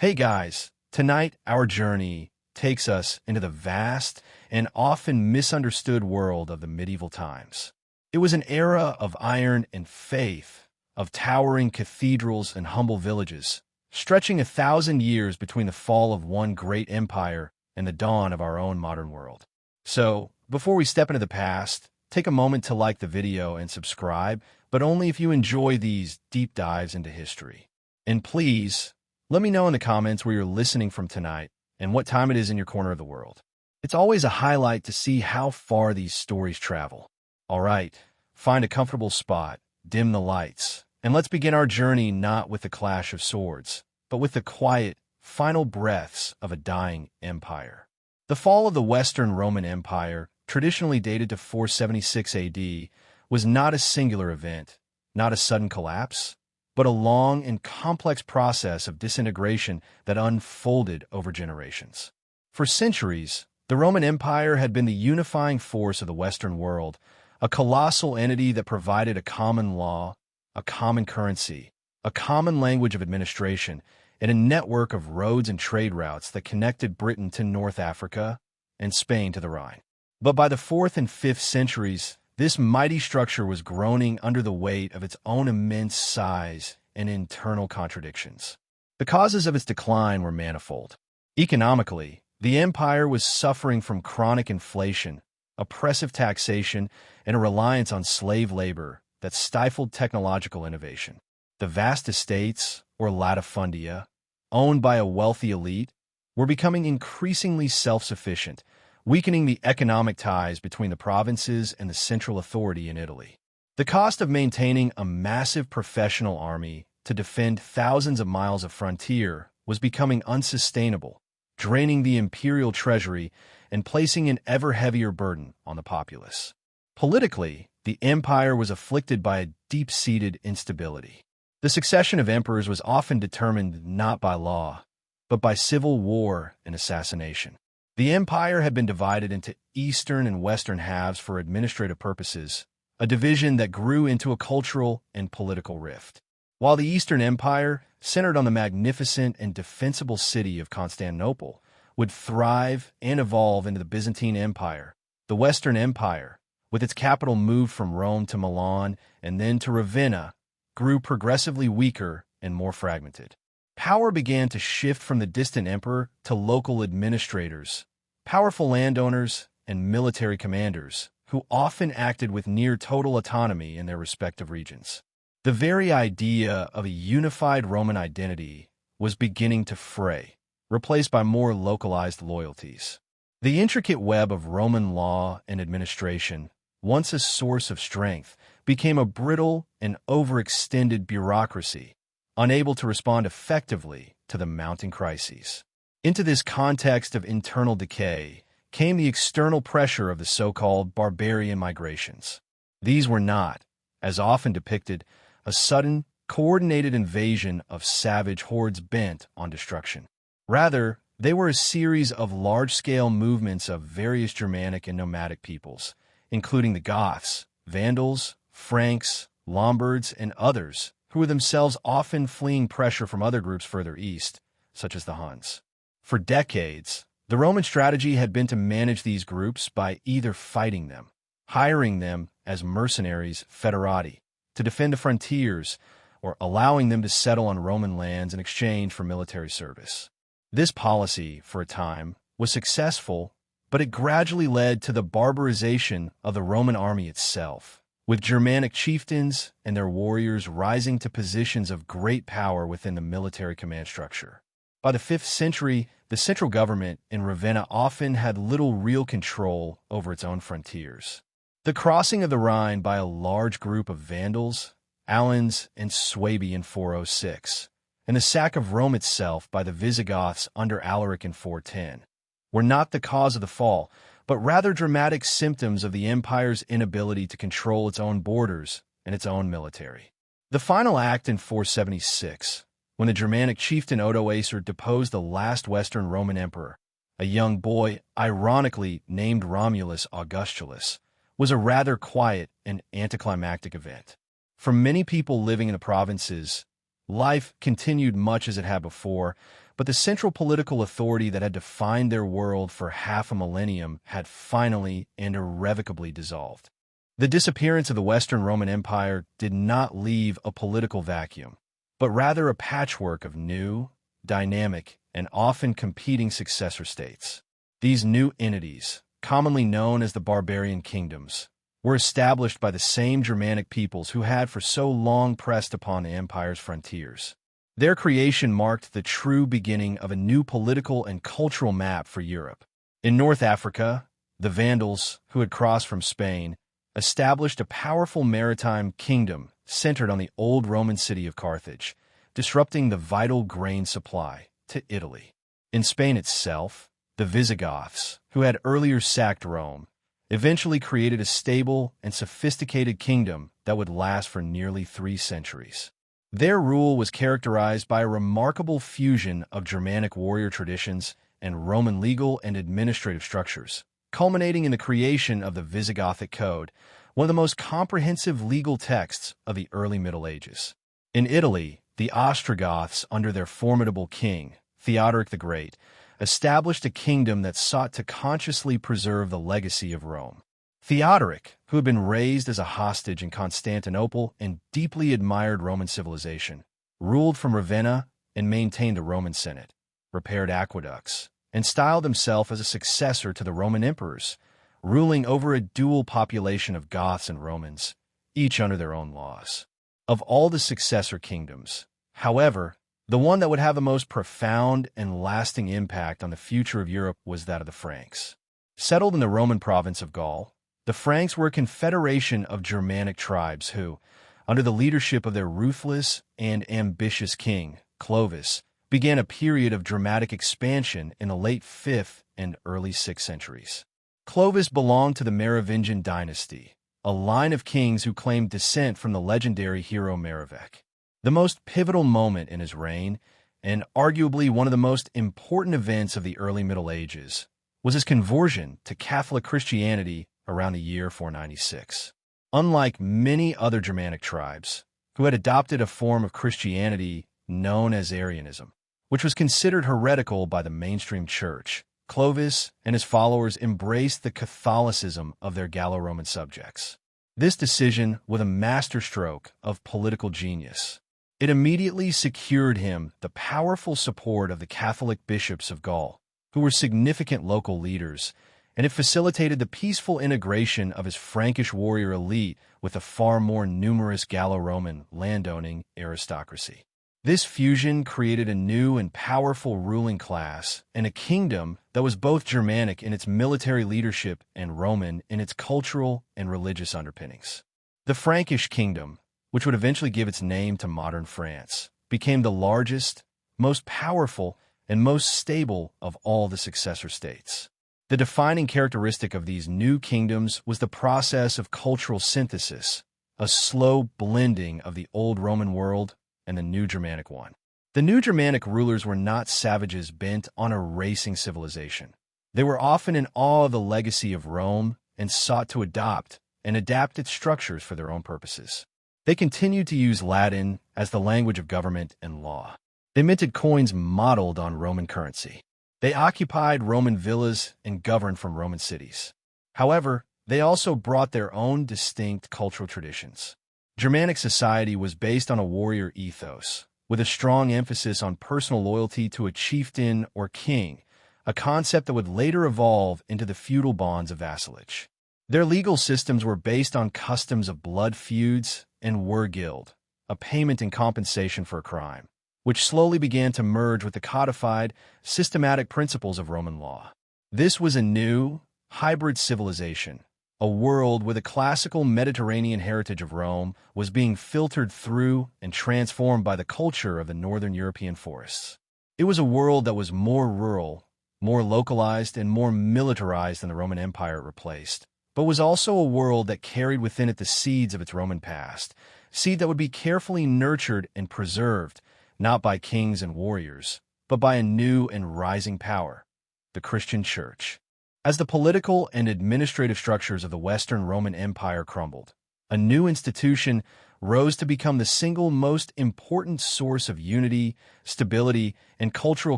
Hey guys, tonight our journey takes us into the vast and often misunderstood world of the medieval times. It was an era of iron and faith, of towering cathedrals and humble villages, stretching 1,000 years between the fall of one great empire and the dawn of our own modern world. So, before we step into the past, take a moment to like the video and subscribe, but only if you enjoy these deep dives into history. And please, let me know in the comments where you're listening from tonight and what time it is in your corner of the world. It's always a highlight to see how far these stories travel. All right, find a comfortable spot, dim the lights, and let's begin our journey not with the clash of swords, but with the quiet, final breaths of a dying empire. The fall of the Western Roman Empire, traditionally dated to 476 AD, was not a singular event, not a sudden collapse, but a long and complex process of disintegration that unfolded over generations. For centuries, the Roman Empire had been the unifying force of the Western world, a colossal entity that provided a common law, a common currency, a common language of administration, and a network of roads and trade routes that connected Britain to North Africa and Spain to the Rhine. But by the 4th and 5th centuries, this mighty structure was groaning under the weight of its own immense size and internal contradictions. The causes of its decline were manifold. Economically, the empire was suffering from chronic inflation, oppressive taxation, and a reliance on slave labor that stifled technological innovation. The vast estates, or latifundia, owned by a wealthy elite, were becoming increasingly self-sufficient, weakening the economic ties between the provinces and the central authority in Italy. The cost of maintaining a massive professional army to defend thousands of miles of frontier was becoming unsustainable, draining the imperial treasury and placing an ever heavier burden on the populace. Politically, the empire was afflicted by a deep-seated instability. The succession of emperors was often determined not by law, but by civil war and assassination. The empire had been divided into eastern and western halves for administrative purposes, a division that grew into a cultural and political rift. While the Eastern Empire, centered on the magnificent and defensible city of Constantinople, would thrive and evolve into the Byzantine Empire, the Western Empire, with its capital moved from Rome to Milan and then to Ravenna, grew progressively weaker and more fragmented. Power began to shift from the distant emperor to local administrators, powerful landowners, and military commanders, who often acted with near-total autonomy in their respective regions. The very idea of a unified Roman identity was beginning to fray, replaced by more localized loyalties. The intricate web of Roman law and administration, once a source of strength, became a brittle and overextended bureaucracy, unable to respond effectively to the mounting crises. Into this context of internal decay came the external pressure of the so-called barbarian migrations. These were not, as often depicted, a sudden, coordinated invasion of savage hordes bent on destruction. Rather, they were a series of large-scale movements of various Germanic and nomadic peoples, including the Goths, Vandals, Franks, Lombards, and others, who were themselves often fleeing pressure from other groups further east, such as the Huns. For decades, the Roman strategy had been to manage these groups by either fighting them, hiring them as mercenaries foederati to defend the frontiers, or allowing them to settle on Roman lands in exchange for military service. This policy, for a time, was successful, but it gradually led to the barbarization of the Roman army itself, with Germanic chieftains and their warriors rising to positions of great power within the military command structure. By the 5th century, the central government in Ravenna often had little real control over its own frontiers. The crossing of the Rhine by a large group of Vandals, Alans, and Suebi in 406, and the sack of Rome itself by the Visigoths under Alaric in 410, were not the cause of the fall, but rather dramatic symptoms of the empire's inability to control its own borders and its own military. The final act in 476, when the Germanic chieftain Odoacer deposed the last Western Roman emperor, a young boy ironically named Romulus Augustulus, was a rather quiet and anticlimactic event. For many people living in the provinces, life continued much as it had before, but the central political authority that had defined their world for half a millennium had finally and irrevocably dissolved. The disappearance of the Western Roman Empire did not leave a political vacuum, but rather a patchwork of new, dynamic, and often competing successor states. These new entities, commonly known as the barbarian kingdoms, were established by the same Germanic peoples who had for so long pressed upon the empire's frontiers. Their creation marked the true beginning of a new political and cultural map for Europe. In North Africa, the Vandals, who had crossed from Spain, established a powerful maritime kingdom centered on the old Roman city of Carthage, disrupting the vital grain supply to Italy. In Spain itself, the Visigoths, who had earlier sacked Rome, eventually created a stable and sophisticated kingdom that would last for nearly 3 centuries. Their rule was characterized by a remarkable fusion of Germanic warrior traditions and Roman legal and administrative structures, culminating in the creation of the Visigothic Code, one of the most comprehensive legal texts of the early Middle Ages. In Italy, the Ostrogoths, under their formidable king, Theodoric the Great, established a kingdom that sought to consciously preserve the legacy of Rome. Theodoric, who had been raised as a hostage in Constantinople and deeply admired Roman civilization, ruled from Ravenna and maintained the Roman Senate, repaired aqueducts, and styled himself as a successor to the Roman emperors, ruling over a dual population of Goths and Romans, each under their own laws. Of all the successor kingdoms, however, the one that would have the most profound and lasting impact on the future of Europe was that of the Franks. Settled in the Roman province of Gaul, the Franks were a confederation of Germanic tribes who, under the leadership of their ruthless and ambitious king, Clovis, began a period of dramatic expansion in the late 5th and early 6th centuries. Clovis belonged to the Merovingian dynasty, a line of kings who claimed descent from the legendary hero Merovech. The most pivotal moment in his reign, and arguably one of the most important events of the early Middle Ages, was his conversion to Catholic Christianity around the year 496. Unlike many other Germanic tribes, who had adopted a form of Christianity known as Arianism, which was considered heretical by the mainstream church, Clovis and his followers embraced the Catholicism of their Gallo-Roman subjects. This decision was a masterstroke of political genius. It immediately secured him the powerful support of the Catholic bishops of Gaul, who were significant local leaders, and it facilitated the peaceful integration of his Frankish warrior elite with the far more numerous Gallo-Roman landowning aristocracy. This fusion created a new and powerful ruling class and a kingdom that was both Germanic in its military leadership and Roman in its cultural and religious underpinnings. The Frankish kingdom, which would eventually give its name to modern France, became the largest, most powerful, and most stable of all the successor states. The defining characteristic of these new kingdoms was the process of cultural synthesis, a slow blending of the old Roman world and the new Germanic one. The new Germanic rulers were not savages bent on erasing civilization. They were often in awe of the legacy of Rome and sought to adopt and adapt its structures for their own purposes. They continued to use Latin as the language of government and law. They minted coins modeled on Roman currency. They occupied Roman villas and governed from Roman cities. However, they also brought their own distinct cultural traditions. Germanic society was based on a warrior ethos, with a strong emphasis on personal loyalty to a chieftain or king, a concept that would later evolve into the feudal bonds of vassalage. Their legal systems were based on customs of blood feuds and guild, a payment in compensation for a crime, which slowly began to merge with the codified, systematic principles of Roman law. This was a new, hybrid civilization. A world where the classical Mediterranean heritage of Rome was being filtered through and transformed by the culture of the northern European forests. It was a world that was more rural, more localized, and more militarized than the Roman Empire it replaced, but was also a world that carried within it the seeds of its Roman past, seed that would be carefully nurtured and preserved, not by kings and warriors, but by a new and rising power, the Christian Church. As the political and administrative structures of the Western Roman Empire crumbled, a new institution rose to become the single most important source of unity, stability, and cultural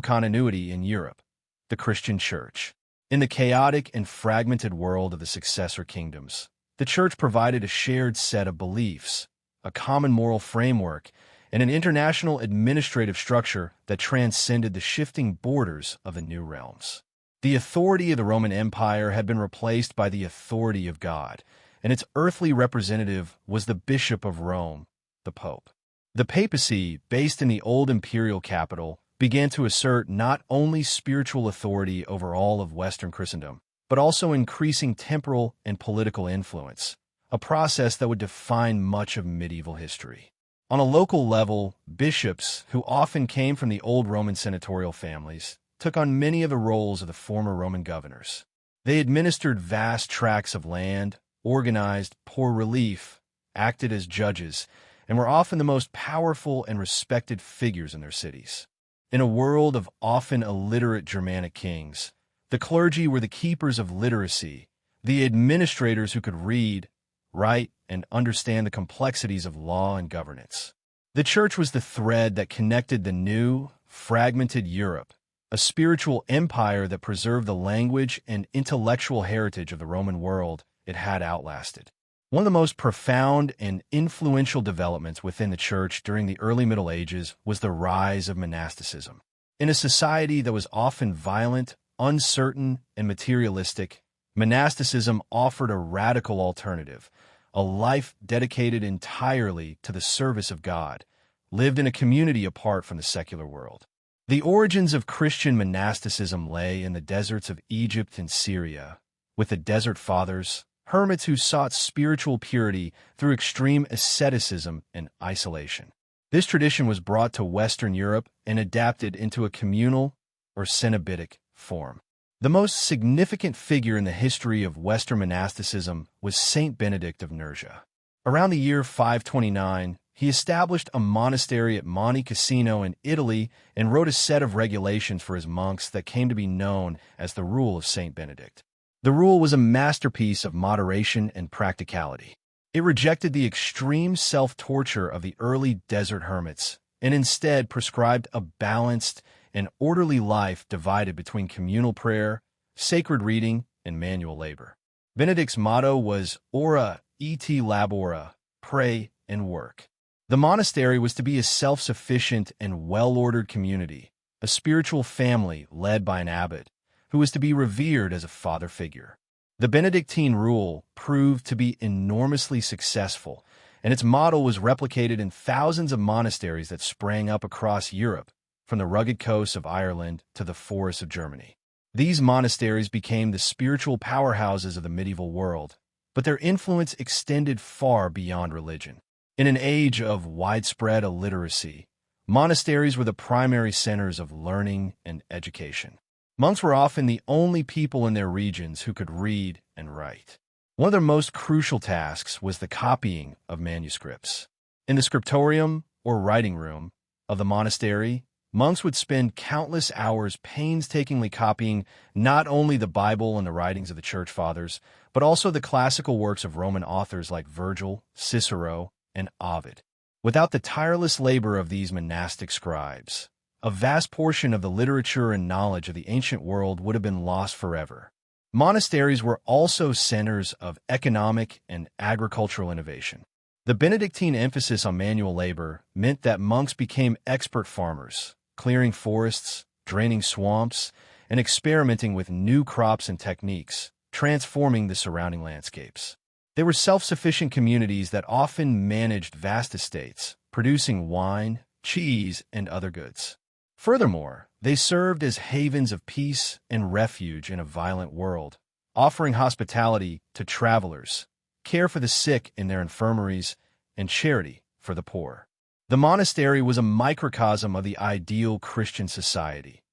continuity in Europe, the Christian Church. In the chaotic and fragmented world of the successor kingdoms, the Church provided a shared set of beliefs, a common moral framework, and an international administrative structure that transcended the shifting borders of the new realms. The authority of the Roman Empire had been replaced by the authority of God, and its earthly representative was the Bishop of Rome, the Pope. The papacy, based in the old imperial capital, began to assert not only spiritual authority over all of Western Christendom, but also increasing temporal and political influence, a process that would define much of medieval history. On a local level, bishops, who often came from the old Roman senatorial families, took on many of the roles of the former Roman governors. They administered vast tracts of land, organized poor relief, acted as judges, and were often the most powerful and respected figures in their cities. In a world of often illiterate Germanic kings, the clergy were the keepers of literacy, the administrators who could read, write, and understand the complexities of law and governance. The Church was the thread that connected the new, fragmented Europe, a spiritual empire that preserved the language and intellectual heritage of the Roman world it had outlasted. One of the most profound and influential developments within the Church during the early Middle Ages was the rise of monasticism. In a society that was often violent, uncertain, and materialistic, monasticism offered a radical alternative, a life dedicated entirely to the service of God, lived in a community apart from the secular world. The origins of Christian monasticism lay in the deserts of Egypt and Syria, with the Desert Fathers, hermits who sought spiritual purity through extreme asceticism and isolation. This tradition was brought to Western Europe and adapted into a communal or cenobitic form. The most significant figure in the history of Western monasticism was Saint Benedict of Nursia. Around the year 529, he established a monastery at Monte Cassino in Italy and wrote a set of regulations for his monks that came to be known as the Rule of Saint Benedict. The rule was a masterpiece of moderation and practicality. It rejected the extreme self-torture of the early desert hermits and instead prescribed a balanced and orderly life divided between communal prayer, sacred reading, and manual labor. Benedict's motto was Ora et labora, pray and work. The monastery was to be a self-sufficient and well-ordered community, a spiritual family led by an abbot, who was to be revered as a father figure. The Benedictine rule proved to be enormously successful, and its model was replicated in thousands of monasteries that sprang up across Europe, from the rugged coasts of Ireland to the forests of Germany. These monasteries became the spiritual powerhouses of the medieval world, but their influence extended far beyond religion. In an age of widespread illiteracy, monasteries were the primary centers of learning and education. Monks were often the only people in their regions who could read and write. One of their most crucial tasks was the copying of manuscripts. In the scriptorium, or writing room, of the monastery, monks would spend countless hours painstakingly copying not only the Bible and the writings of the Church Fathers, but also the classical works of Roman authors like Virgil, Cicero, and Ovid. Without the tireless labor of these monastic scribes, a vast portion of the literature and knowledge of the ancient world would have been lost forever. Monasteries were also centers of economic and agricultural innovation. The Benedictine emphasis on manual labor meant that monks became expert farmers, clearing forests, draining swamps, and experimenting with new crops and techniques, transforming the surrounding landscapes. They were self-sufficient communities that often managed vast estates, producing wine, cheese, and other goods. Furthermore, they served as havens of peace and refuge in a violent world, offering hospitality to travelers, care for the sick in their infirmaries, and charity for the poor. The monastery was a microcosm of the ideal Christian society,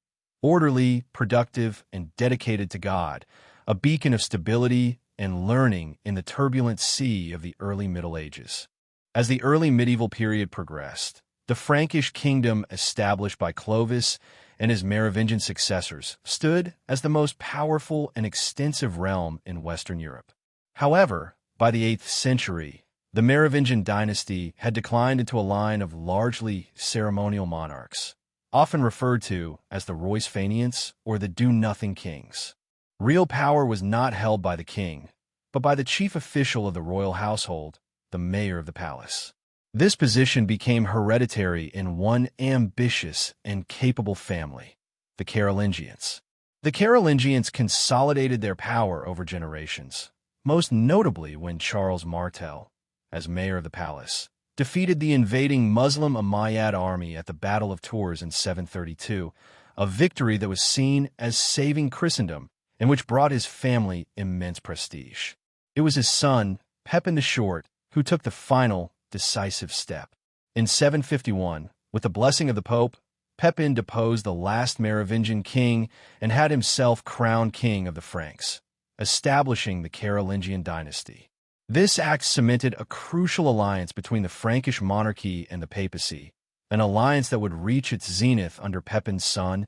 orderly, productive, and dedicated to God, a beacon of stability and learning in the turbulent sea of the early Middle Ages. As the early medieval period progressed, the Frankish kingdom established by Clovis and his Merovingian successors stood as the most powerful and extensive realm in Western Europe. However, by the 8th century, The Merovingian dynasty had declined into a line of largely ceremonial monarchs, often referred to as the Roisfanians or the do-nothing kings. Real power was not held by the king, but by the chief official of the royal household, the mayor of the palace. This position became hereditary in one ambitious and capable family, the Carolingians. The Carolingians consolidated their power over generations, most notably when Charles Martel, as mayor of the palace, defeated the invading Muslim Umayyad army at the Battle of Tours in 732, a victory that was seen as saving Christendom and which brought his family immense prestige. It was his son, Pepin the Short, who took the final, decisive step. In 751, with the blessing of the Pope, Pepin deposed the last Merovingian king and had himself crowned king of the Franks, establishing the Carolingian dynasty. This act cemented a crucial alliance between the Frankish monarchy and the papacy, an alliance that would reach its zenith under Pepin's son,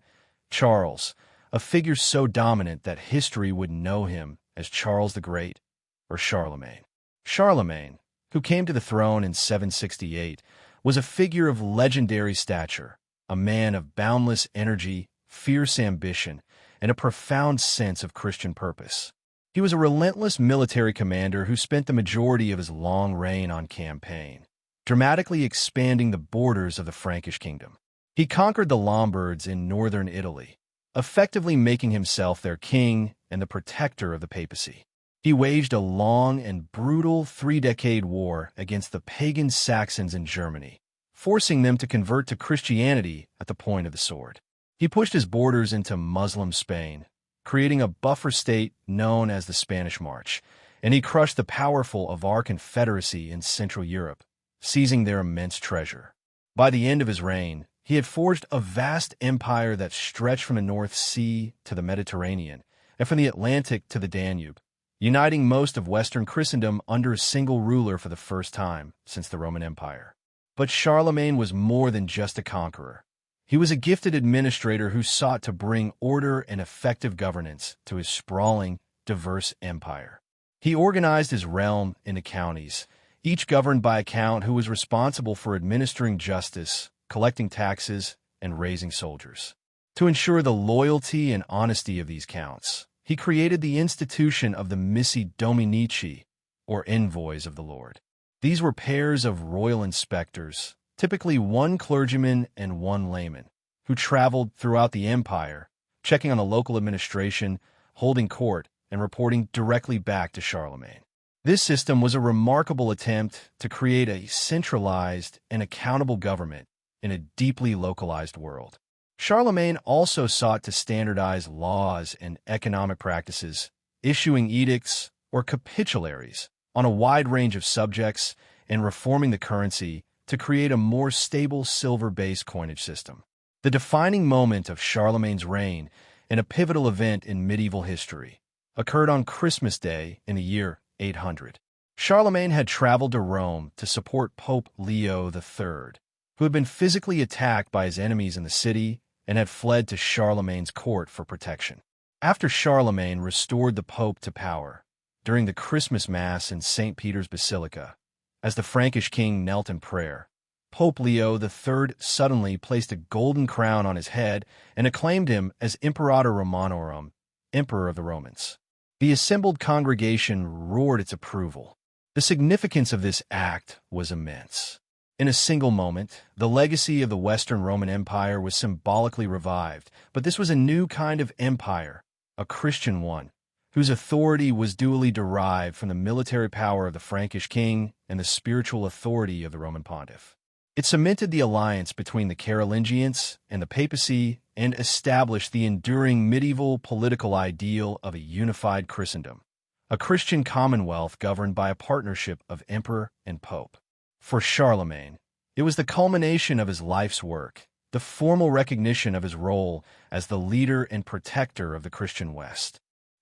Charles, a figure so dominant that history would know him as Charles the Great or Charlemagne. Charlemagne, who came to the throne in 768, was a figure of legendary stature, a man of boundless energy, fierce ambition, and a profound sense of Christian purpose. He was a relentless military commander who spent the majority of his long reign on campaign, dramatically expanding the borders of the Frankish kingdom. He conquered the Lombards in northern Italy, effectively making himself their king and the protector of the papacy. He waged a long and brutal three-decade war against the pagan Saxons in Germany, forcing them to convert to Christianity at the point of the sword. He pushed his borders into Muslim Spain, creating a buffer state known as the Spanish March, and he crushed the powerful Avar Confederacy in Central Europe, seizing their immense treasure. By the end of his reign, he had forged a vast empire that stretched from the North Sea to the Mediterranean and from the Atlantic to the Danube, uniting most of Western Christendom under a single ruler for the first time since the Roman Empire. But Charlemagne was more than just a conqueror. He was a gifted administrator who sought to bring order and effective governance to his sprawling, diverse empire. He organized his realm into counties, each governed by a count who was responsible for administering justice, collecting taxes, and raising soldiers. To ensure the loyalty and honesty of these counts, he created the institution of the Missi Dominici, or envoys of the Lord. These were pairs of royal inspectors, typically one clergyman and one layman, who traveled throughout the empire, checking on the local administration, holding court, and reporting directly back to Charlemagne. This system was a remarkable attempt to create a centralized and accountable government in a deeply localized world. Charlemagne also sought to standardize laws and economic practices, issuing edicts or capitularies on a wide range of subjects and reforming the currency to create a more stable silver-based coinage system. The defining moment of Charlemagne's reign, and a pivotal event in medieval history, occurred on Christmas Day in the year 800. Charlemagne had traveled to Rome to support Pope Leo III, who had been physically attacked by his enemies in the city and had fled to Charlemagne's court for protection. After Charlemagne restored the Pope to power, during the Christmas Mass in St. Peter's Basilica, as the Frankish king knelt in prayer, Pope Leo III suddenly placed a golden crown on his head and acclaimed him as Imperator Romanorum, Emperor of the Romans. The assembled congregation roared its approval. The significance of this act was immense. In a single moment, the legacy of the Western Roman Empire was symbolically revived, but this was a new kind of empire, a Christian one, whose authority was duly derived from the military power of the Frankish king and the spiritual authority of the Roman pontiff. It cemented the alliance between the Carolingians and the papacy and established the enduring medieval political ideal of a unified Christendom, a Christian commonwealth governed by a partnership of emperor and pope. For Charlemagne, it was the culmination of his life's work, the formal recognition of his role as the leader and protector of the Christian West.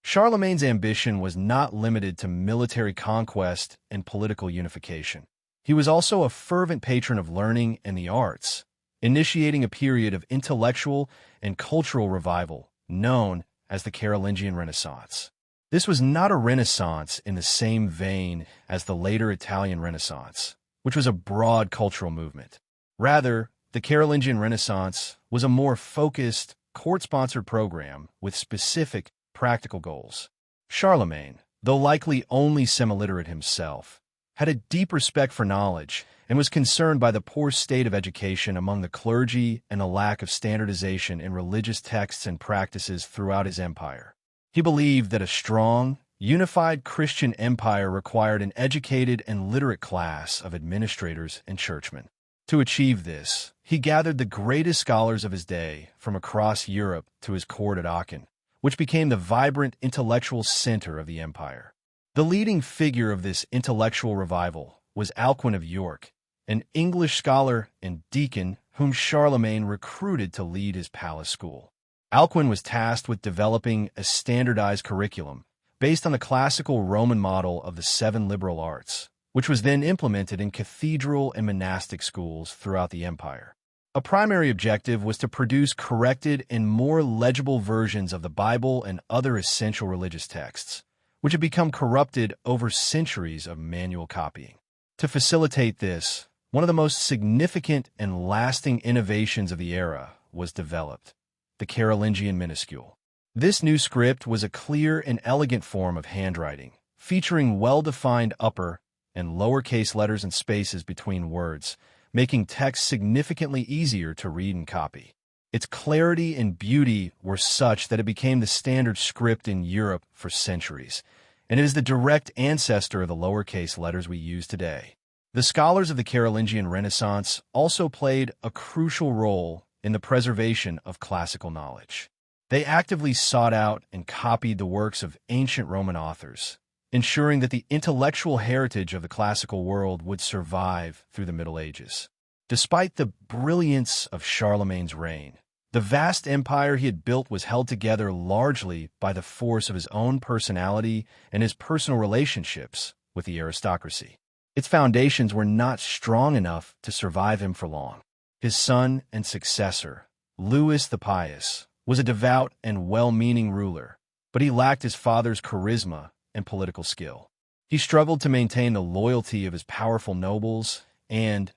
Charlemagne's ambition was not limited to military conquest and political unification. He was also a fervent patron of learning and the arts, initiating a period of intellectual and cultural revival known as the Carolingian Renaissance. This was not a Renaissance in the same vein as the later Italian Renaissance, which was a broad cultural movement. Rather, the Carolingian Renaissance was a more focused, court-sponsored program with specific, practical goals. Charlemagne, though likely only semi-literate himself, had a deep respect for knowledge and was concerned by the poor state of education among the clergy and the lack of standardization in religious texts and practices throughout his empire. He believed that a strong, unified Christian empire required an educated and literate class of administrators and churchmen. To achieve this, he gathered the greatest scholars of his day from across Europe to his court at Aachen, which became the vibrant intellectual center of the empire. The leading figure of this intellectual revival was Alcuin of York, an English scholar and deacon whom Charlemagne recruited to lead his palace school. Alcuin was tasked with developing a standardized curriculum based on the classical Roman model of the 7 liberal arts, which was then implemented in cathedral and monastic schools throughout the empire. A primary objective was to produce corrected and more legible versions of the Bible and other essential religious texts, which had become corrupted over centuries of manual copying. To facilitate this, one of the most significant and lasting innovations of the era was developed: the Carolingian minuscule. This new script was a clear and elegant form of handwriting, featuring well-defined upper and lowercase letters and spaces between words, making text significantly easier to read and copy. Its clarity and beauty were such that it became the standard script in Europe for centuries, and it is the direct ancestor of the lowercase letters we use today. The scholars of the Carolingian Renaissance also played a crucial role in the preservation of classical knowledge. They actively sought out and copied the works of ancient Roman authors, ensuring that the intellectual heritage of the classical world would survive through the Middle Ages. Despite the brilliance of Charlemagne's reign, the vast empire he had built was held together largely by the force of his own personality and his personal relationships with the aristocracy. Its foundations were not strong enough to survive him for long. His son and successor, Louis the Pious, was a devout and well-meaning ruler, but he lacked his father's charisma and political skill. He struggled to maintain the loyalty of his powerful nobles and,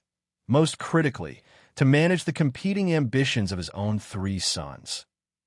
most critically, to manage the competing ambitions of his own 3 sons,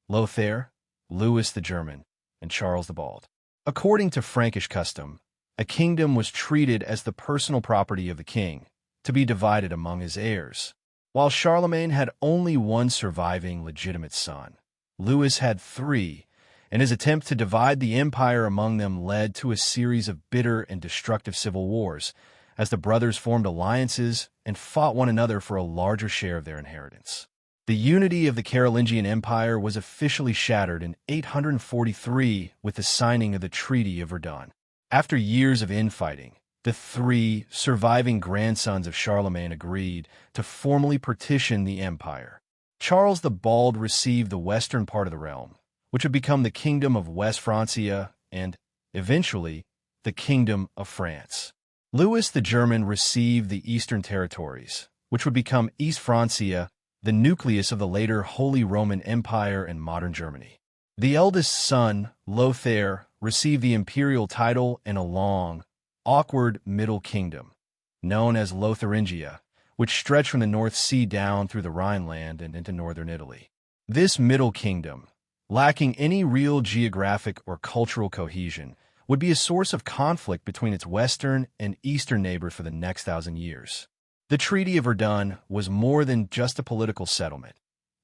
Lothair, Louis the German, and Charles the Bald. According to Frankish custom, a kingdom was treated as the personal property of the king, to be divided among his heirs. While Charlemagne had only one surviving legitimate son, Louis had 3, and his attempt to divide the empire among them led to a series of bitter and destructive civil wars, as the brothers formed alliances and fought one another for a larger share of their inheritance. The unity of the Carolingian Empire was officially shattered in 843 with the signing of the Treaty of Verdun. After years of infighting, the 3 surviving grandsons of Charlemagne agreed to formally partition the empire. Charles the Bald received the western part of the realm, which would become the Kingdom of West Francia and, eventually, the Kingdom of France. Louis the German received the eastern territories, which would become East Francia, the nucleus of the later Holy Roman Empire and modern Germany. The eldest son, Lothair, received the imperial title in a long, awkward middle kingdom, known as Lotharingia, which stretched from the North Sea down through the Rhineland and into northern Italy. This middle kingdom, lacking any real geographic or cultural cohesion, would be a source of conflict between its western and eastern neighbors for the next 1,000 years. The Treaty of Verdun was more than just a political settlement.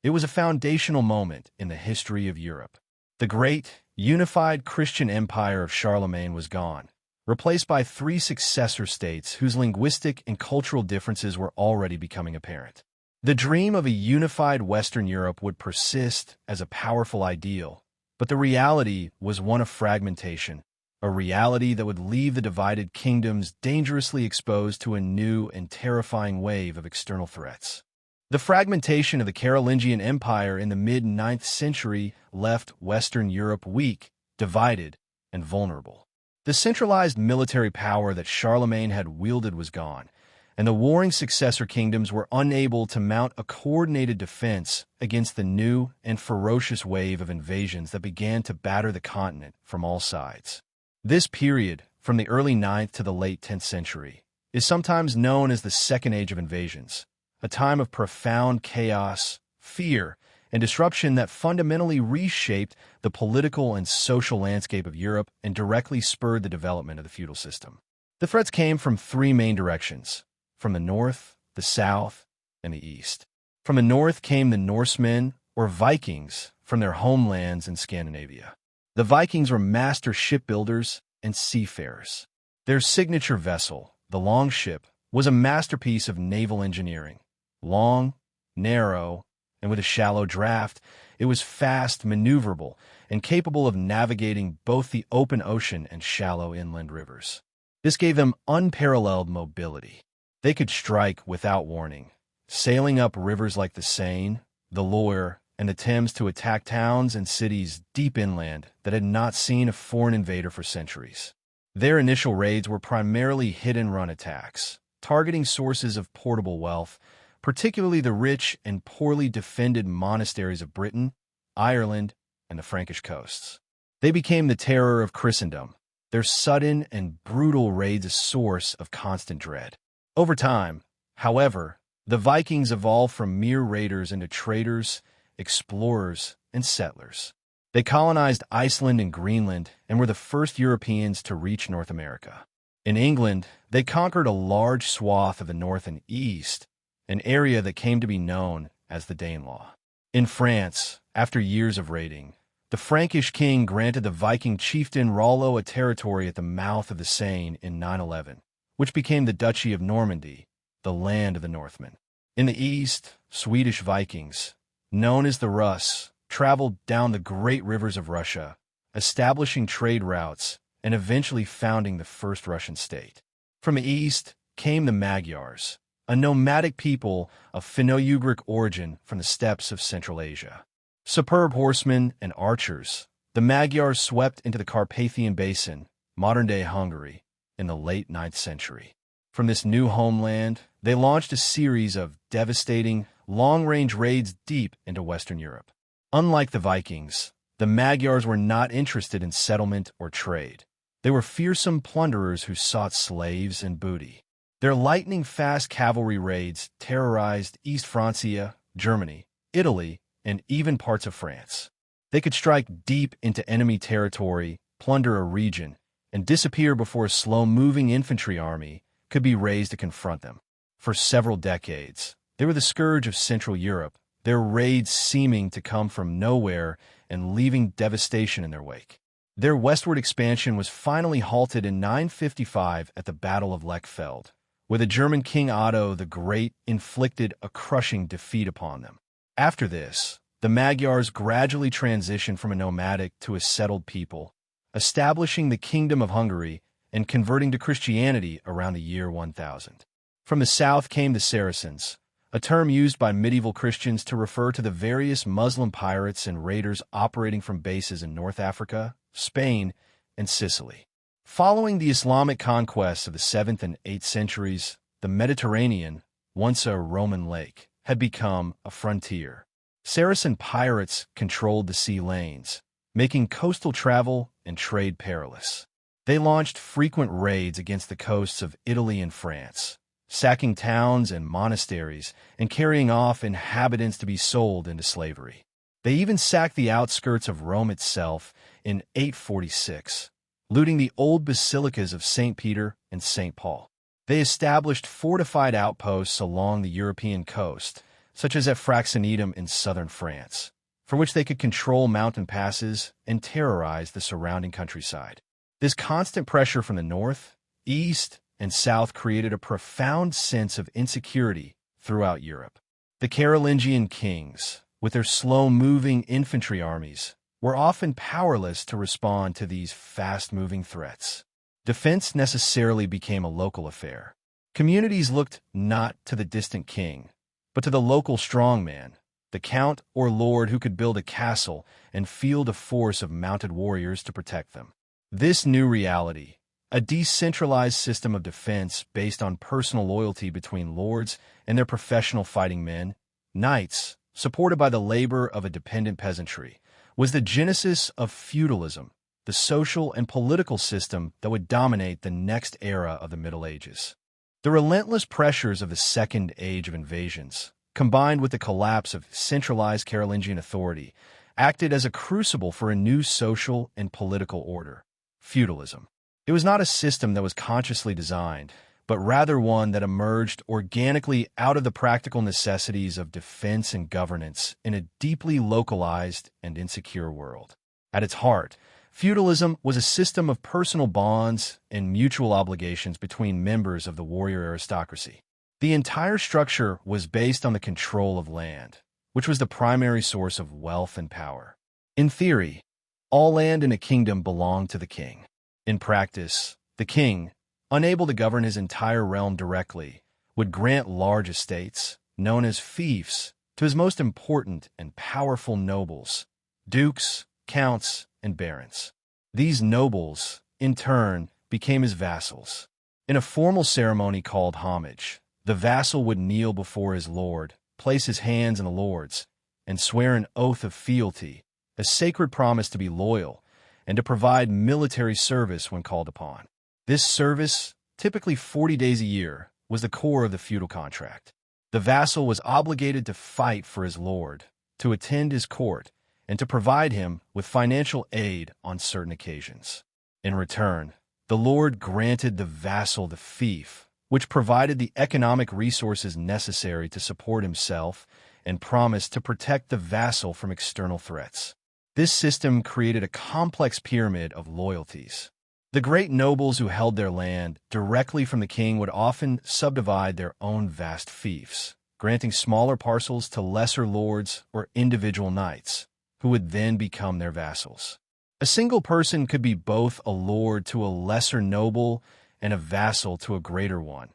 It was a foundational moment in the history of Europe. The great, unified Christian empire of Charlemagne was gone, replaced by 3 successor states whose linguistic and cultural differences were already becoming apparent. The dream of a unified Western Europe would persist as a powerful ideal, but the reality was one of fragmentation, a reality that would leave the divided kingdoms dangerously exposed to a new and terrifying wave of external threats. The fragmentation of the Carolingian Empire in the mid-9th century left Western Europe weak, divided, and vulnerable. The centralized military power that Charlemagne had wielded was gone, and the warring successor kingdoms were unable to mount a coordinated defense against the new and ferocious wave of invasions that began to batter the continent from all sides. This period, from the early 9th to the late 10th century, is sometimes known as the Second Age of Invasions, a time of profound chaos, fear, and disruption that fundamentally reshaped the political and social landscape of Europe and directly spurred the development of the feudal system. The threats came from three main directions: from the north, the south, and the east. From the north came the Norsemen, or Vikings, from their homelands in Scandinavia. The Vikings were master shipbuilders and seafarers. Their signature vessel, the longship, was a masterpiece of naval engineering. Long, narrow, and with a shallow draft, it was fast, maneuverable, and capable of navigating both the open ocean and shallow inland rivers. This gave them unparalleled mobility. They could strike without warning, sailing up rivers like the Seine, the Loire, and the Thames to attack towns and cities deep inland that had not seen a foreign invader for centuries. Their initial raids were primarily hit-and-run attacks, targeting sources of portable wealth, particularly the rich and poorly defended monasteries of Britain, Ireland, and the Frankish coasts. They became the terror of Christendom, their sudden and brutal raids a source of constant dread. Over time, however, the Vikings evolved from mere raiders into traders, explorers, and settlers. They colonized Iceland and Greenland and were the first Europeans to reach North America. In England, they conquered a large swath of the north and east, an area that came to be known as the Danelaw. In France, after years of raiding, the Frankish king granted the Viking chieftain Rollo a territory at the mouth of the Seine in 911, which became the Duchy of Normandy, the land of the Northmen. In the east, Swedish Vikings, known as the Russ, traveled down the great rivers of Russia, establishing trade routes and eventually founding the first Russian state. From the east came the Magyars, a nomadic people of Finno-Ugric origin from the steppes of Central Asia. Superb horsemen and archers, the Magyars swept into the Carpathian Basin, modern-day Hungary, in the late 9th century. From this new homeland, they launched a series of devastating, long-range raids deep into Western Europe. Unlike the Vikings, the Magyars were not interested in settlement or trade. They were fearsome plunderers who sought slaves and booty. Their lightning-fast cavalry raids terrorized East Francia, Germany, Italy, and even parts of France. They could strike deep into enemy territory, plunder a region, and disappear before a slow-moving infantry army could be raised to confront them. For several decades, they were the scourge of Central Europe, their raids seeming to come from nowhere and leaving devastation in their wake. Their westward expansion was finally halted in 955 at the Battle of Lechfeld, where the German King Otto the Great inflicted a crushing defeat upon them. After this, the Magyars gradually transitioned from a nomadic to a settled people, establishing the Kingdom of Hungary and converting to Christianity around the year 1000. From the south came the Saracens, a term used by medieval Christians to refer to the various Muslim pirates and raiders operating from bases in North Africa, Spain, and Sicily. Following the Islamic conquests of the 7th and 8th centuries, the Mediterranean, once a Roman lake, had become a frontier. Saracen pirates controlled the sea lanes, making coastal travel and trade perilous. They launched frequent raids against the coasts of Italy and France, sacking towns and monasteries and carrying off inhabitants to be sold into slavery. They even sacked the outskirts of Rome itself in 846, looting the old basilicas of St. Peter and St. Paul. They established fortified outposts along the European coast, such as at Fraxinetum in southern France, for which they could control mountain passes and terrorize the surrounding countryside. This constant pressure from the north, east, and south created a profound sense of insecurity throughout Europe. The Carolingian kings, with their slow-moving infantry armies, were often powerless to respond to these fast-moving threats. Defense necessarily became a local affair. Communities looked not to the distant king, but to the local strongman, the count or lord who could build a castle and field a force of mounted warriors to protect them. This new reality, a decentralized system of defense based on personal loyalty between lords and their professional fighting men. Knights, supported by the labor of a dependent peasantry, was the genesis of feudalism, the social and political system that would dominate the next era of the Middle Ages. The relentless pressures of the Second Age of Invasions, combined with the collapse of centralized Carolingian authority, acted as a crucible for a new social and political order, feudalism. It was not a system that was consciously designed, but rather one that emerged organically out of the practical necessities of defense and governance in a deeply localized and insecure world. At its heart, feudalism was a system of personal bonds and mutual obligations between members of the warrior aristocracy. The entire structure was based on the control of land, which was the primary source of wealth and power. In theory, all land in a kingdom belonged to the king. In practice, the king, unable to govern his entire realm directly, would grant large estates, known as fiefs, to his most important and powerful nobles, dukes, counts, and barons. These nobles, in turn, became his vassals. In a formal ceremony called homage, the vassal would kneel before his lord, place his hands in the lord's, and swear an oath of fealty, a sacred promise to be loyal, and to provide military service when called upon. This service, typically 40 days a year, was the core of the feudal contract. The vassal was obligated to fight for his lord, to attend his court, and to provide him with financial aid on certain occasions. In return, the lord granted the vassal the fief, which provided the economic resources necessary to support himself and promised to protect the vassal from external threats. This system created a complex pyramid of loyalties. The great nobles who held their land directly from the king would often subdivide their own vast fiefs, granting smaller parcels to lesser lords or individual knights, who would then become their vassals. A single person could be both a lord to a lesser noble and a vassal to a greater one,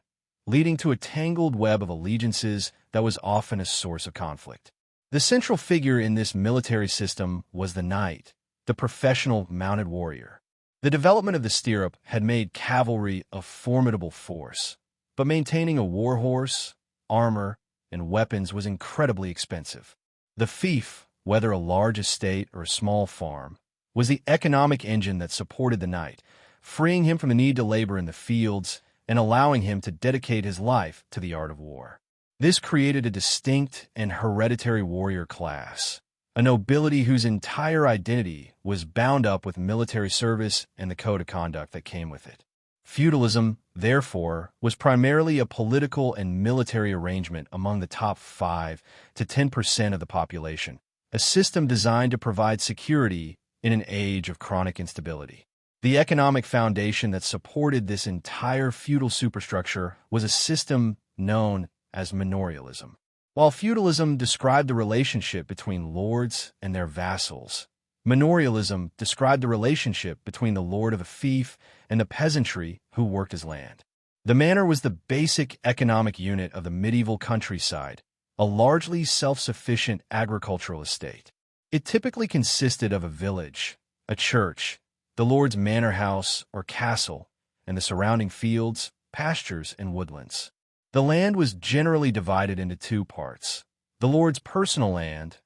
leading to a tangled web of allegiances that was often a source of conflict. The central figure in this military system was the knight, the professional mounted warrior. The development of the stirrup had made cavalry a formidable force, but maintaining a war horse, armor, and weapons was incredibly expensive. The fief, whether a large estate or a small farm, was the economic engine that supported the knight, freeing him from the need to labor in the fields and allowing him to dedicate his life to the art of war. This created a distinct and hereditary warrior class, a nobility whose entire identity was bound up with military service and the code of conduct that came with it. Feudalism, therefore, was primarily a political and military arrangement among the top 5 to 10% of the population, a system designed to provide security in an age of chronic instability. The economic foundation that supported this entire feudal superstructure was a system known as manorialism. While feudalism described the relationship between lords and their vassals, manorialism described the relationship between the lord of a fief and the peasantry who worked his land. The manor was the basic economic unit of the medieval countryside, a largely self-sufficient agricultural estate. It typically consisted of a village, a church, the lord's manor house or castle, and the surrounding fields, pastures, and woodlands. The land was generally divided into 2 parts: the lord's personal land,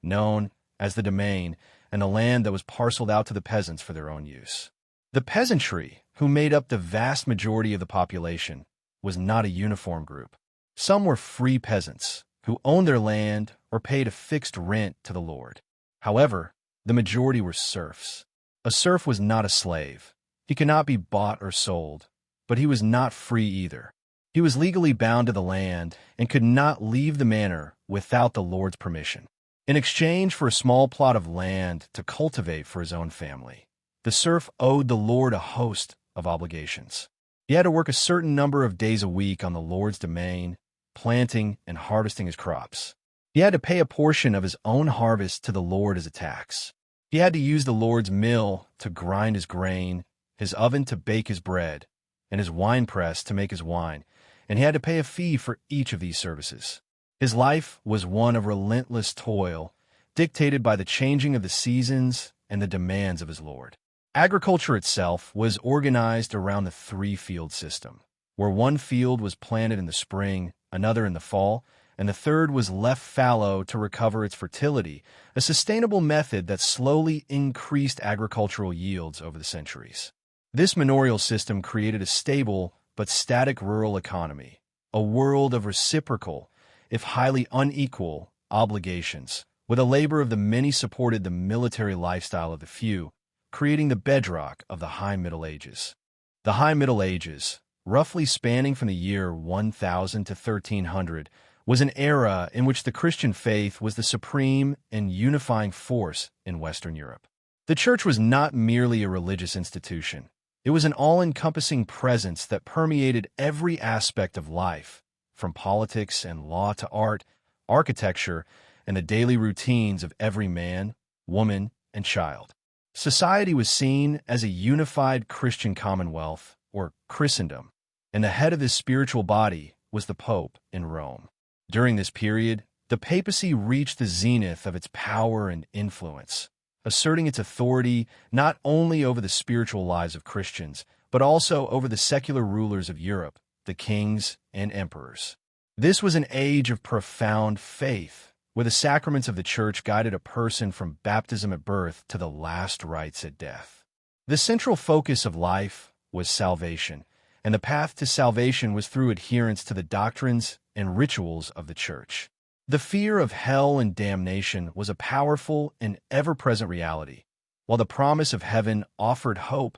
known as the domain, and the land that was parceled out to the peasants for their own use. The peasantry, who made up the vast majority of the population, was not a uniform group. Some were free peasants, who owned their land or paid a fixed rent to the lord. However, the majority were serfs. A serf was not a slave. He could not be bought or sold, but he was not free either. He was legally bound to the land and could not leave the manor without the lord's permission. In exchange for a small plot of land to cultivate for his own family, the serf owed the lord a host of obligations. He had to work a certain number of days a week on the lord's domain, planting and harvesting his crops. He had to pay a portion of his own harvest to the lord as a tax. He had to use the lord's mill to grind his grain, his oven to bake his bread, and his wine press to make his wine, and he had to pay a fee for each of these services. His life was one of relentless toil, dictated by the changing of the seasons and the demands of his lord. Agriculture itself was organized around the three-field system, where one field was planted in the spring, another in the fall, and the third was left fallow to recover its fertility, a sustainable method that slowly increased agricultural yields over the centuries. This manorial system created a stable but static rural economy, a world of reciprocal, if highly unequal, obligations, where the labor of the many supported the military lifestyle of the few, creating the bedrock of the High Middle Ages. The High Middle Ages, roughly spanning from the year 1000 to 1300, was an era in which the Christian faith was the supreme and unifying force in Western Europe. The church was not merely a religious institution. It was an all-encompassing presence that permeated every aspect of life, from politics and law to art, architecture, and the daily routines of every man, woman, and child. Society was seen as a unified Christian commonwealth, or Christendom, and the head of this spiritual body was the Pope in Rome. During this period, the papacy reached the zenith of its power and influence, asserting its authority not only over the spiritual lives of Christians, but also over the secular rulers of Europe, the kings and emperors. This was an age of profound faith, where the sacraments of the Church guided a person from baptism at birth to the last rites at death. The central focus of life was salvation, and the path to salvation was through adherence to the doctrines and rituals of the Church. The fear of hell and damnation was a powerful and ever-present reality, while the promise of heaven offered hope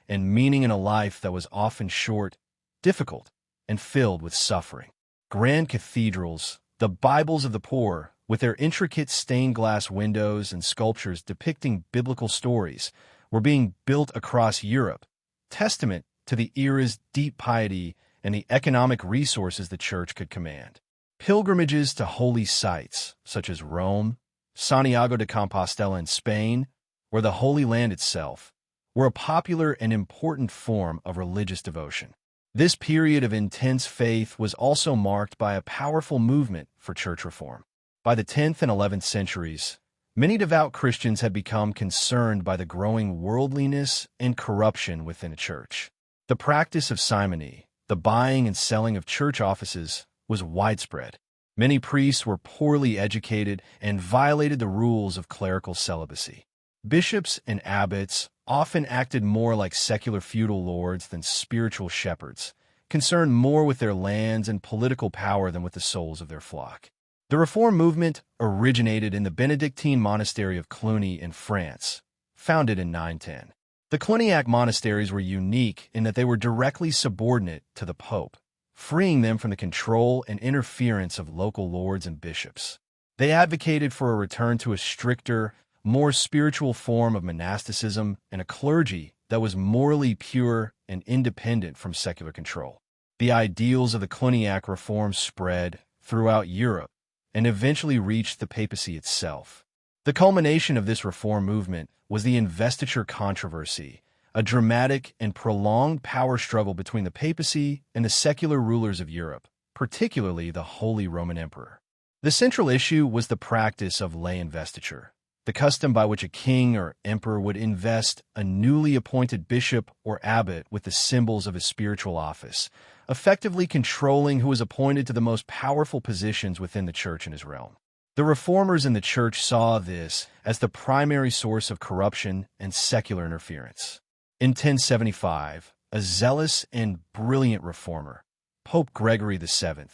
and meaning in a life that was often short, difficult, and filled with suffering. Grand cathedrals, the Bibles of the poor, with their intricate stained-glass windows and sculptures depicting biblical stories, were being built across Europe, testament to the era's deep piety and the economic resources the Church could command. Pilgrimages to holy sites, such as Rome, Santiago de Compostela in Spain, or the Holy Land itself, were a popular and important form of religious devotion. This period of intense faith was also marked by a powerful movement for church reform. By the 10th and 11th centuries, many devout Christians had become concerned by the growing worldliness and corruption within a church. The practice of simony, the buying and selling of church offices, was widespread. Many priests were poorly educated and violated the rules of clerical celibacy. Bishops and abbots often acted more like secular feudal lords than spiritual shepherds, concerned more with their lands and political power than with the souls of their flock. The Reform movement originated in the Benedictine monastery of Cluny in France, founded in 910. The Cluniac monasteries were unique in that they were directly subordinate to the Pope, freeing them from the control and interference of local lords and bishops. They advocated for a return to a stricter, more spiritual form of monasticism and a clergy that was morally pure and independent from secular control. The ideals of the Cluniac reform spread throughout Europe and eventually reached the papacy itself. The culmination of this reform movement was the investiture controversy, a dramatic and prolonged power struggle between the papacy and the secular rulers of Europe, particularly the Holy Roman Emperor. The central issue was the practice of lay investiture, the custom by which a king or emperor would invest a newly appointed bishop or abbot with the symbols of his spiritual office, effectively controlling who was appointed to the most powerful positions within the church in his realm. The reformers in the church saw this as the primary source of corruption and secular interference. In 1075, a zealous and brilliant reformer, Pope Gregory VII,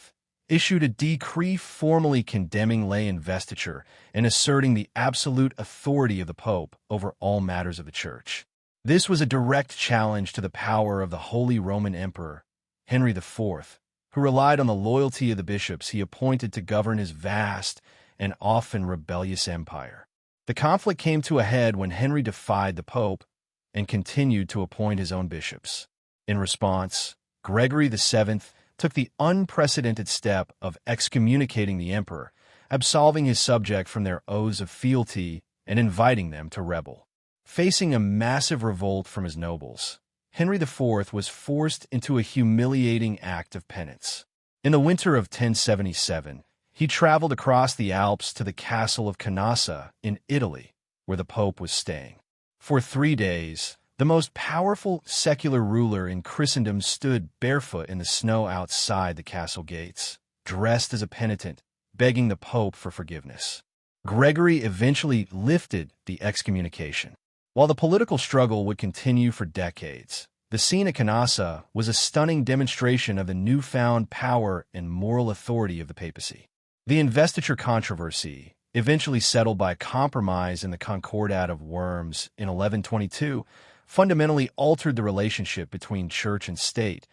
issued a decree formally condemning lay investiture and asserting the absolute authority of the Pope over all matters of the Church. This was a direct challenge to the power of the Holy Roman Emperor, Henry IV, who relied on the loyalty of the bishops he appointed to govern his vast and often rebellious empire. The conflict came to a head when Henry defied the Pope and continued to appoint his own bishops. In response, Gregory VII took the unprecedented step of excommunicating the emperor, absolving his subject from their oaths of fealty and inviting them to rebel. Facing a massive revolt from his nobles, Henry IV was forced into a humiliating act of penance. In the winter of 1077, he traveled across the Alps to the castle of Canossa in Italy, where the Pope was staying. For 3 days, The most powerful secular ruler in Christendom stood barefoot in the snow outside the castle gates, dressed as a penitent, begging the Pope for forgiveness. Gregory eventually lifted the excommunication. While the political struggle would continue for decades, the scene at Canossa was a stunning demonstration of the newfound power and moral authority of the papacy. The investiture controversy, eventually settled by compromise in the Concordat of Worms in 1122, fundamentally altered the relationship between church and state,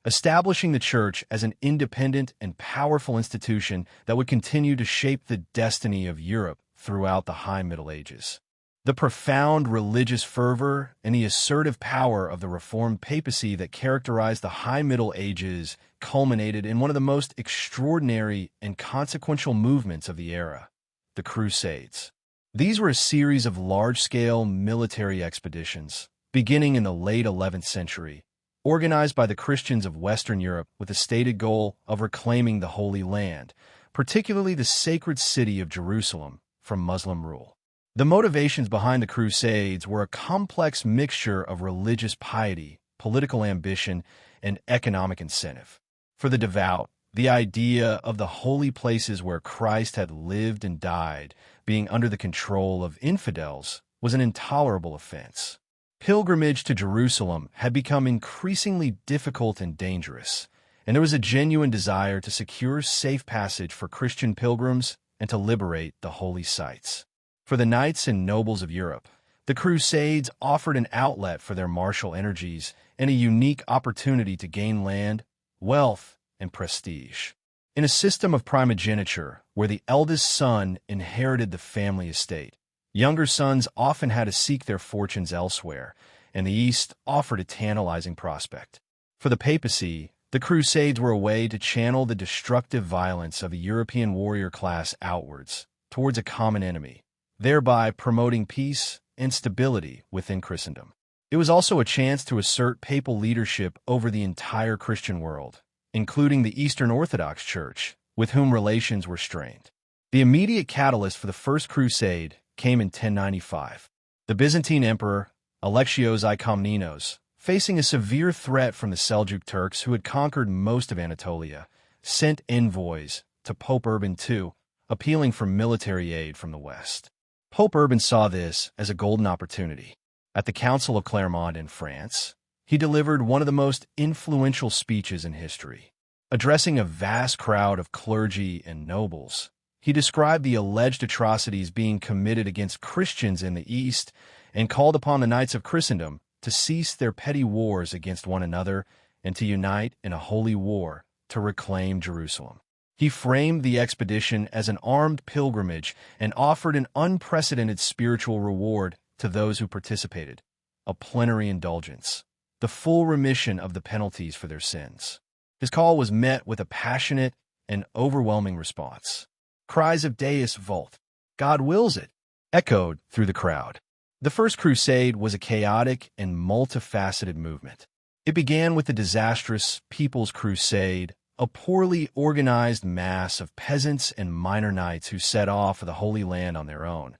establishing the church as an independent and powerful institution that would continue to shape the destiny of Europe throughout the High Middle Ages. The profound religious fervor and the assertive power of the Reformed papacy that characterized the High Middle Ages culminated in one of the most extraordinary and consequential movements of the era, the Crusades. These were a series of large-scale military expeditions, beginning in the late 11th century, organized by the Christians of Western Europe with the stated goal of reclaiming the Holy Land, particularly the sacred city of Jerusalem, from Muslim rule. The motivations behind the Crusades were a complex mixture of religious piety, political ambition, and economic incentive. For the devout, the idea of the holy places where Christ had lived and died being under the control of infidels was an intolerable offense. Pilgrimage to Jerusalem had become increasingly difficult and dangerous, and there was a genuine desire to secure safe passage for Christian pilgrims and to liberate the holy sites. For the knights and nobles of Europe, the Crusades offered an outlet for their martial energies and a unique opportunity to gain land, wealth, and prestige. In a system of primogeniture, where the eldest son inherited the family estate, younger sons often had to seek their fortunes elsewhere, and the East offered a tantalizing prospect. For the papacy, the Crusades were a way to channel the destructive violence of the European warrior class outwards, towards a common enemy, thereby promoting peace and stability within Christendom. It was also a chance to assert papal leadership over the entire Christian world, including the Eastern Orthodox Church, with whom relations were strained. The immediate catalyst for the First Crusade came in 1095. The Byzantine Emperor, Alexios I Komnenos, facing a severe threat from the Seljuk Turks who had conquered most of Anatolia, sent envoys to Pope Urban II, appealing for military aid from the West. Pope Urban saw this as a golden opportunity. At the Council of Clermont in France, he delivered one of the most influential speeches in history. Addressing a vast crowd of clergy and nobles, he described the alleged atrocities being committed against Christians in the East and called upon the knights of Christendom to cease their petty wars against one another and to unite in a holy war to reclaim Jerusalem. He framed the expedition as an armed pilgrimage and offered an unprecedented spiritual reward to those who participated, a plenary indulgence, the full remission of the penalties for their sins. His call was met with a passionate and overwhelming response. Cries of Deus Vult, God wills it, echoed through the crowd. The First Crusade was a chaotic and multifaceted movement. It began with the disastrous People's Crusade, a poorly organized mass of peasants and minor knights who set off for the Holy Land on their own,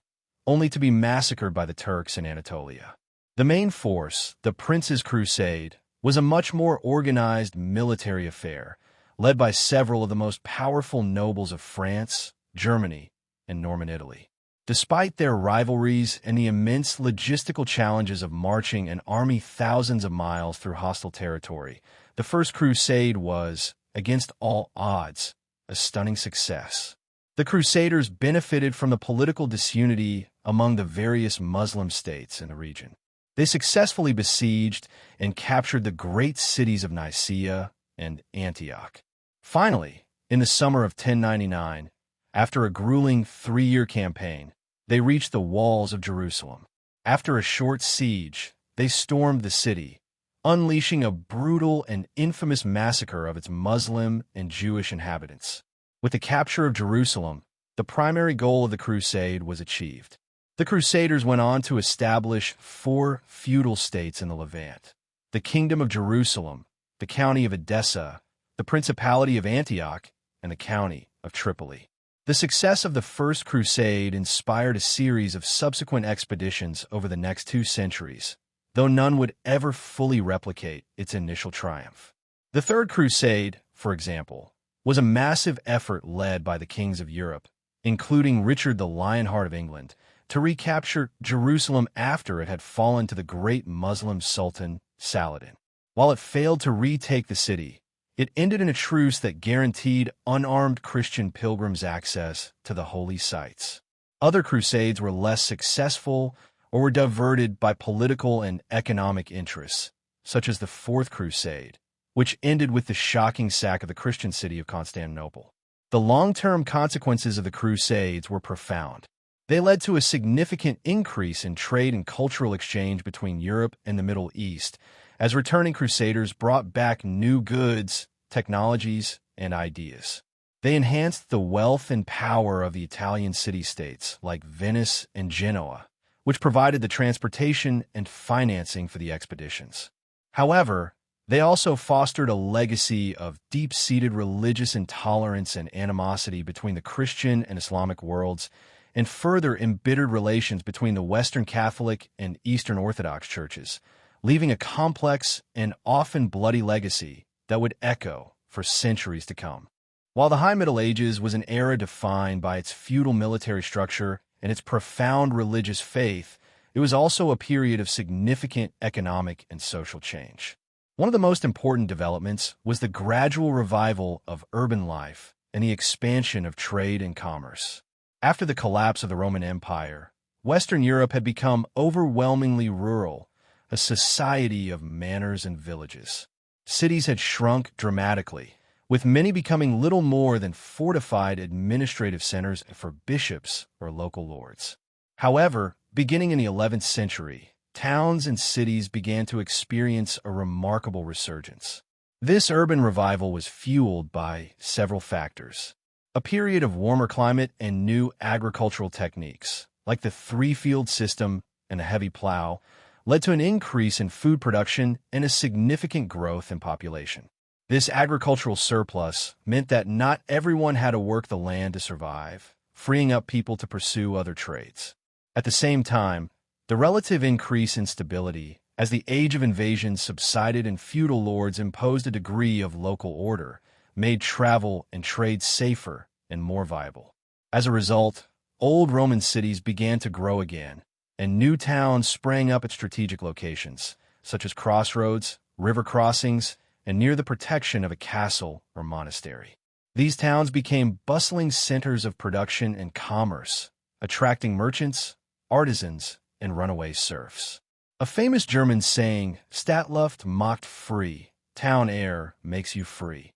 only to be massacred by the Turks in Anatolia. The main force, the Prince's Crusade, was a much more organized military affair, led by several of the most powerful nobles of France, Germany, and Norman Italy. Despite their rivalries and the immense logistical challenges of marching an army thousands of miles through hostile territory, the First Crusade was, against all odds, a stunning success. The Crusaders benefited from the political disunity among the various Muslim states in the region. They successfully besieged and captured the great cities of Nicaea and Antioch. Finally, in the summer of 1099, after a grueling 3-year campaign, they reached the walls of Jerusalem. After a short siege, they stormed the city, unleashing a brutal and infamous massacre of its Muslim and Jewish inhabitants. With the capture of Jerusalem, the primary goal of the crusade was achieved. The Crusaders went on to establish 4 feudal states in the Levant: the Kingdom of Jerusalem, the County of Edessa, the Principality of Antioch, and the County of Tripoli. The success of the First Crusade inspired a series of subsequent expeditions over the next 2 centuries, though none would ever fully replicate its initial triumph. The Third Crusade, for example, was a massive effort led by the kings of Europe, including Richard the Lionheart of England, to recapture Jerusalem after it had fallen to the great Muslim Sultan Saladin. While it failed to retake the city, it ended in a truce that guaranteed unarmed Christian pilgrims access to the holy sites. Other crusades were less successful or were diverted by political and economic interests, such as the Fourth Crusade, which ended with the shocking sack of the Christian city of Constantinople. The long-term consequences of the Crusades were profound. They led to a significant increase in trade and cultural exchange between Europe and the Middle East, as returning crusaders brought back new goods, technologies, and ideas. They enhanced the wealth and power of the Italian city-states like Venice and Genoa, which provided the transportation and financing for the expeditions. However, they also fostered a legacy of deep-seated religious intolerance and animosity between the Christian and Islamic worlds, and further embittered relations between the Western Catholic and Eastern Orthodox churches, leaving a complex and often bloody legacy that would echo for centuries to come. While the High Middle Ages was an era defined by its feudal military structure and its profound religious faith, it was also a period of significant economic and social change. One of the most important developments was the gradual revival of urban life and the expansion of trade and commerce. After the collapse of the Roman Empire, Western Europe had become overwhelmingly rural, a society of manors and villages. Cities had shrunk dramatically, with many becoming little more than fortified administrative centers for bishops or local lords. However, beginning in the 11th century, towns and cities began to experience a remarkable resurgence. This urban revival was fueled by several factors. A period of warmer climate and new agricultural techniques, like the three-field system and a heavy plow, led to an increase in food production and a significant growth in population. This agricultural surplus meant that not everyone had to work the land to survive, freeing up people to pursue other trades. At the same time, the relative increase in stability as the age of invasion subsided and feudal lords imposed a degree of local order, made travel and trade safer and more viable. As a result, old Roman cities began to grow again, and new towns sprang up at strategic locations, such as crossroads, river crossings, and near the protection of a castle or monastery. These towns became bustling centers of production and commerce, attracting merchants, artisans, and runaway serfs. A famous German saying, "Stadtluft macht frei," town air makes you free,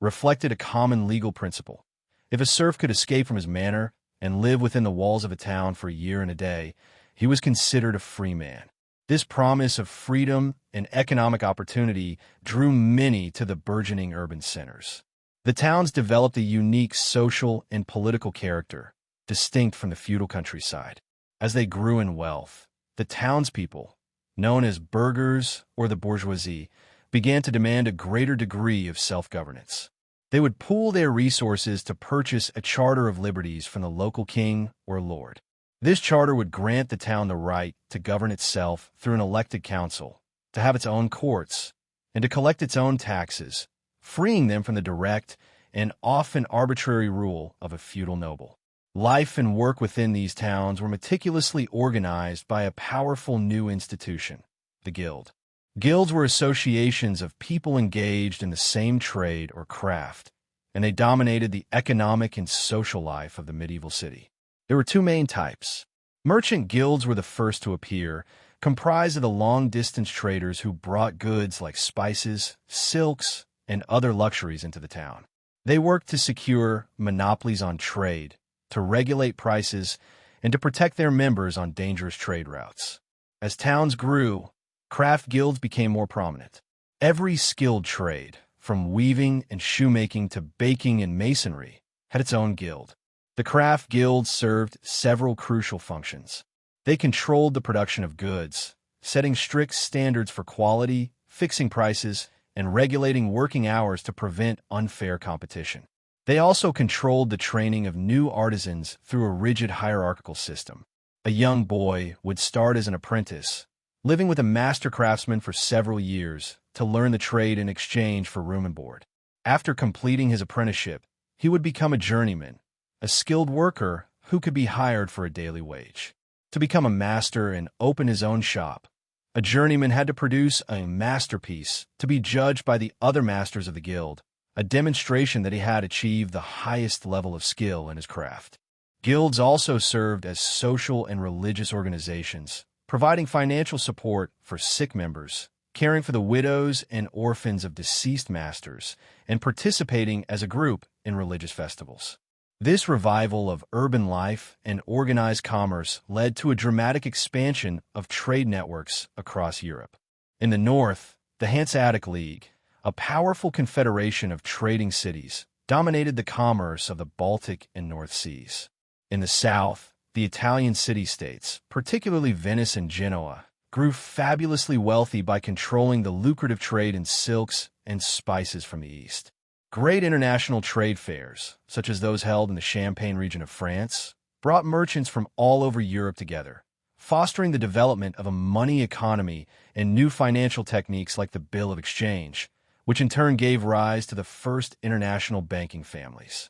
reflected a common legal principle. If a serf could escape from his manor and live within the walls of a town for a year and a day, he was considered a free man. This promise of freedom and economic opportunity drew many to the burgeoning urban centers. The towns developed a unique social and political character, distinct from the feudal countryside. As they grew in wealth, the townspeople, known as burghers or the bourgeoisie, began to demand a greater degree of self-governance. They would pool their resources to purchase a charter of liberties from the local king or lord. This charter would grant the town the right to govern itself through an elected council, to have its own courts, and to collect its own taxes, freeing them from the direct and often arbitrary rule of a feudal noble. Life and work within these towns were meticulously organized by a powerful new institution, the guild. Guilds were associations of people engaged in the same trade or craft, and they dominated the economic and social life of the medieval city. There were two main types. Merchant guilds were the first to appear, comprised of the long-distance traders who brought goods like spices, silks, and other luxuries into the town. They worked to secure monopolies on trade, to regulate prices, and to protect their members on dangerous trade routes. As towns grew, craft guilds became more prominent. Every skilled trade, from weaving and shoemaking to baking and masonry, had its own guild. The craft guilds served several crucial functions. They controlled the production of goods, setting strict standards for quality, fixing prices, and regulating working hours to prevent unfair competition. They also controlled the training of new artisans through a rigid hierarchical system. A young boy would start as an apprentice, living with a master craftsman for several years to learn the trade in exchange for room and board. After completing his apprenticeship, he would become a journeyman, a skilled worker who could be hired for a daily wage. To become a master and open his own shop, a journeyman had to produce a masterpiece to be judged by the other masters of the guild, a demonstration that he had achieved the highest level of skill in his craft. Guilds also served as social and religious organizations, providing financial support for sick members, caring for the widows and orphans of deceased masters, and participating as a group in religious festivals. This revival of urban life and organized commerce led to a dramatic expansion of trade networks across Europe. In the north, the Hanseatic League, a powerful confederation of trading cities, dominated the commerce of the Baltic and North Seas. In the south, the Italian city-states, particularly Venice and Genoa, grew fabulously wealthy by controlling the lucrative trade in silks and spices from the east. Great international trade fairs, such as those held in the Champagne region of France, brought merchants from all over Europe together, fostering the development of a money economy and new financial techniques like the bill of exchange, which in turn gave rise to the first international banking families.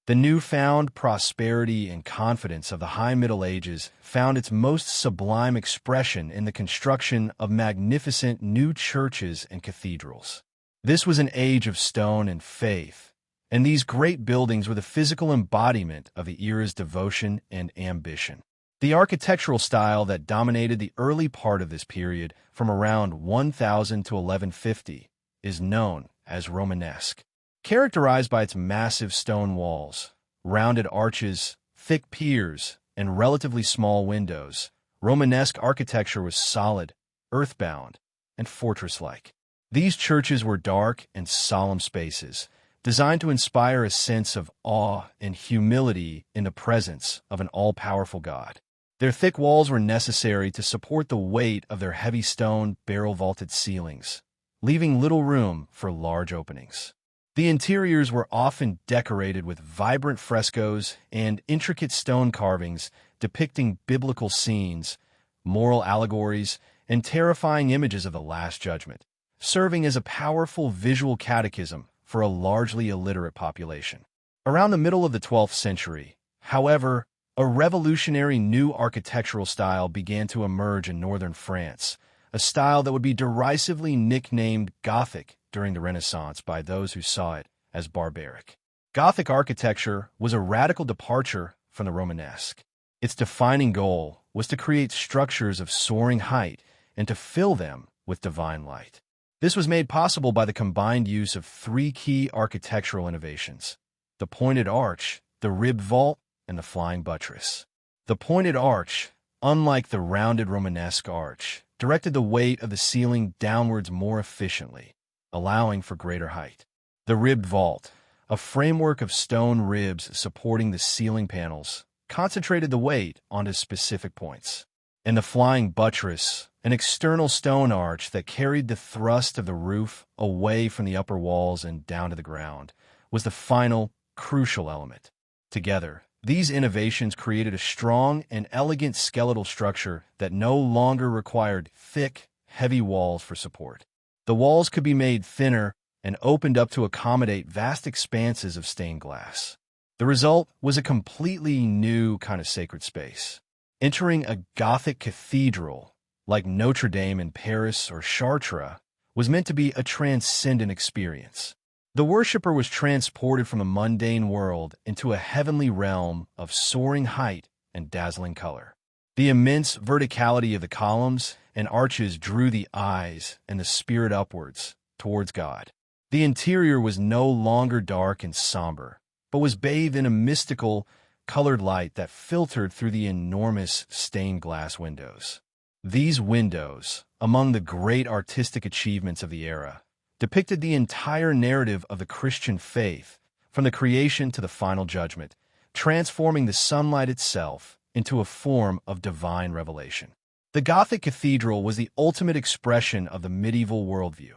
The newfound prosperity and confidence of the High Middle Ages found its most sublime expression in the construction of magnificent new churches and cathedrals. This was an age of stone and faith, and these great buildings were the physical embodiment of the era's devotion and ambition. The architectural style that dominated the early part of this period, from around 1000 to 1150, is known as Romanesque. Characterized by its massive stone walls, rounded arches, thick piers, and relatively small windows, Romanesque architecture was solid, earthbound, and fortress-like. These churches were dark and solemn spaces, designed to inspire a sense of awe and humility in the presence of an all-powerful God. Their thick walls were necessary to support the weight of their heavy stone, barrel-vaulted ceilings, leaving little room for large openings. The interiors were often decorated with vibrant frescoes and intricate stone carvings depicting biblical scenes, moral allegories, and terrifying images of the Last Judgment, serving as a powerful visual catechism for a largely illiterate population. Around the middle of the 12th century, however, a revolutionary new architectural style began to emerge in northern France, a style that would be derisively nicknamed Gothic during the Renaissance by those who saw it as barbaric. Gothic architecture was a radical departure from the Romanesque. Its defining goal was to create structures of soaring height and to fill them with divine light. This was made possible by the combined use of three key architectural innovations: the pointed arch, the ribbed vault, and the flying buttress. The pointed arch, unlike the rounded Romanesque arch, directed the weight of the ceiling downwards more efficiently, allowing for greater height. The ribbed vault, a framework of stone ribs supporting the ceiling panels, concentrated the weight onto specific points. And the flying buttress, an external stone arch that carried the thrust of the roof away from the upper walls and down to the ground, was the final, crucial element. Together, these innovations created a strong and elegant skeletal structure that no longer required thick, heavy walls for support. The walls could be made thinner and opened up to accommodate vast expanses of stained glass. The result was a completely new kind of sacred space. Entering a Gothic cathedral, like Notre Dame in Paris or Chartres, was meant to be a transcendent experience. The worshipper was transported from a mundane world into a heavenly realm of soaring height and dazzling color. The immense verticality of the columns and arches drew the eyes and the spirit upwards, towards God. The interior was no longer dark and somber, but was bathed in a mystical, colored light that filtered through the enormous stained glass windows. These windows, among the great artistic achievements of the era, depicted the entire narrative of the Christian faith, from the creation to the final judgment, transforming the sunlight itself into a form of divine revelation. The Gothic cathedral was the ultimate expression of the medieval worldview,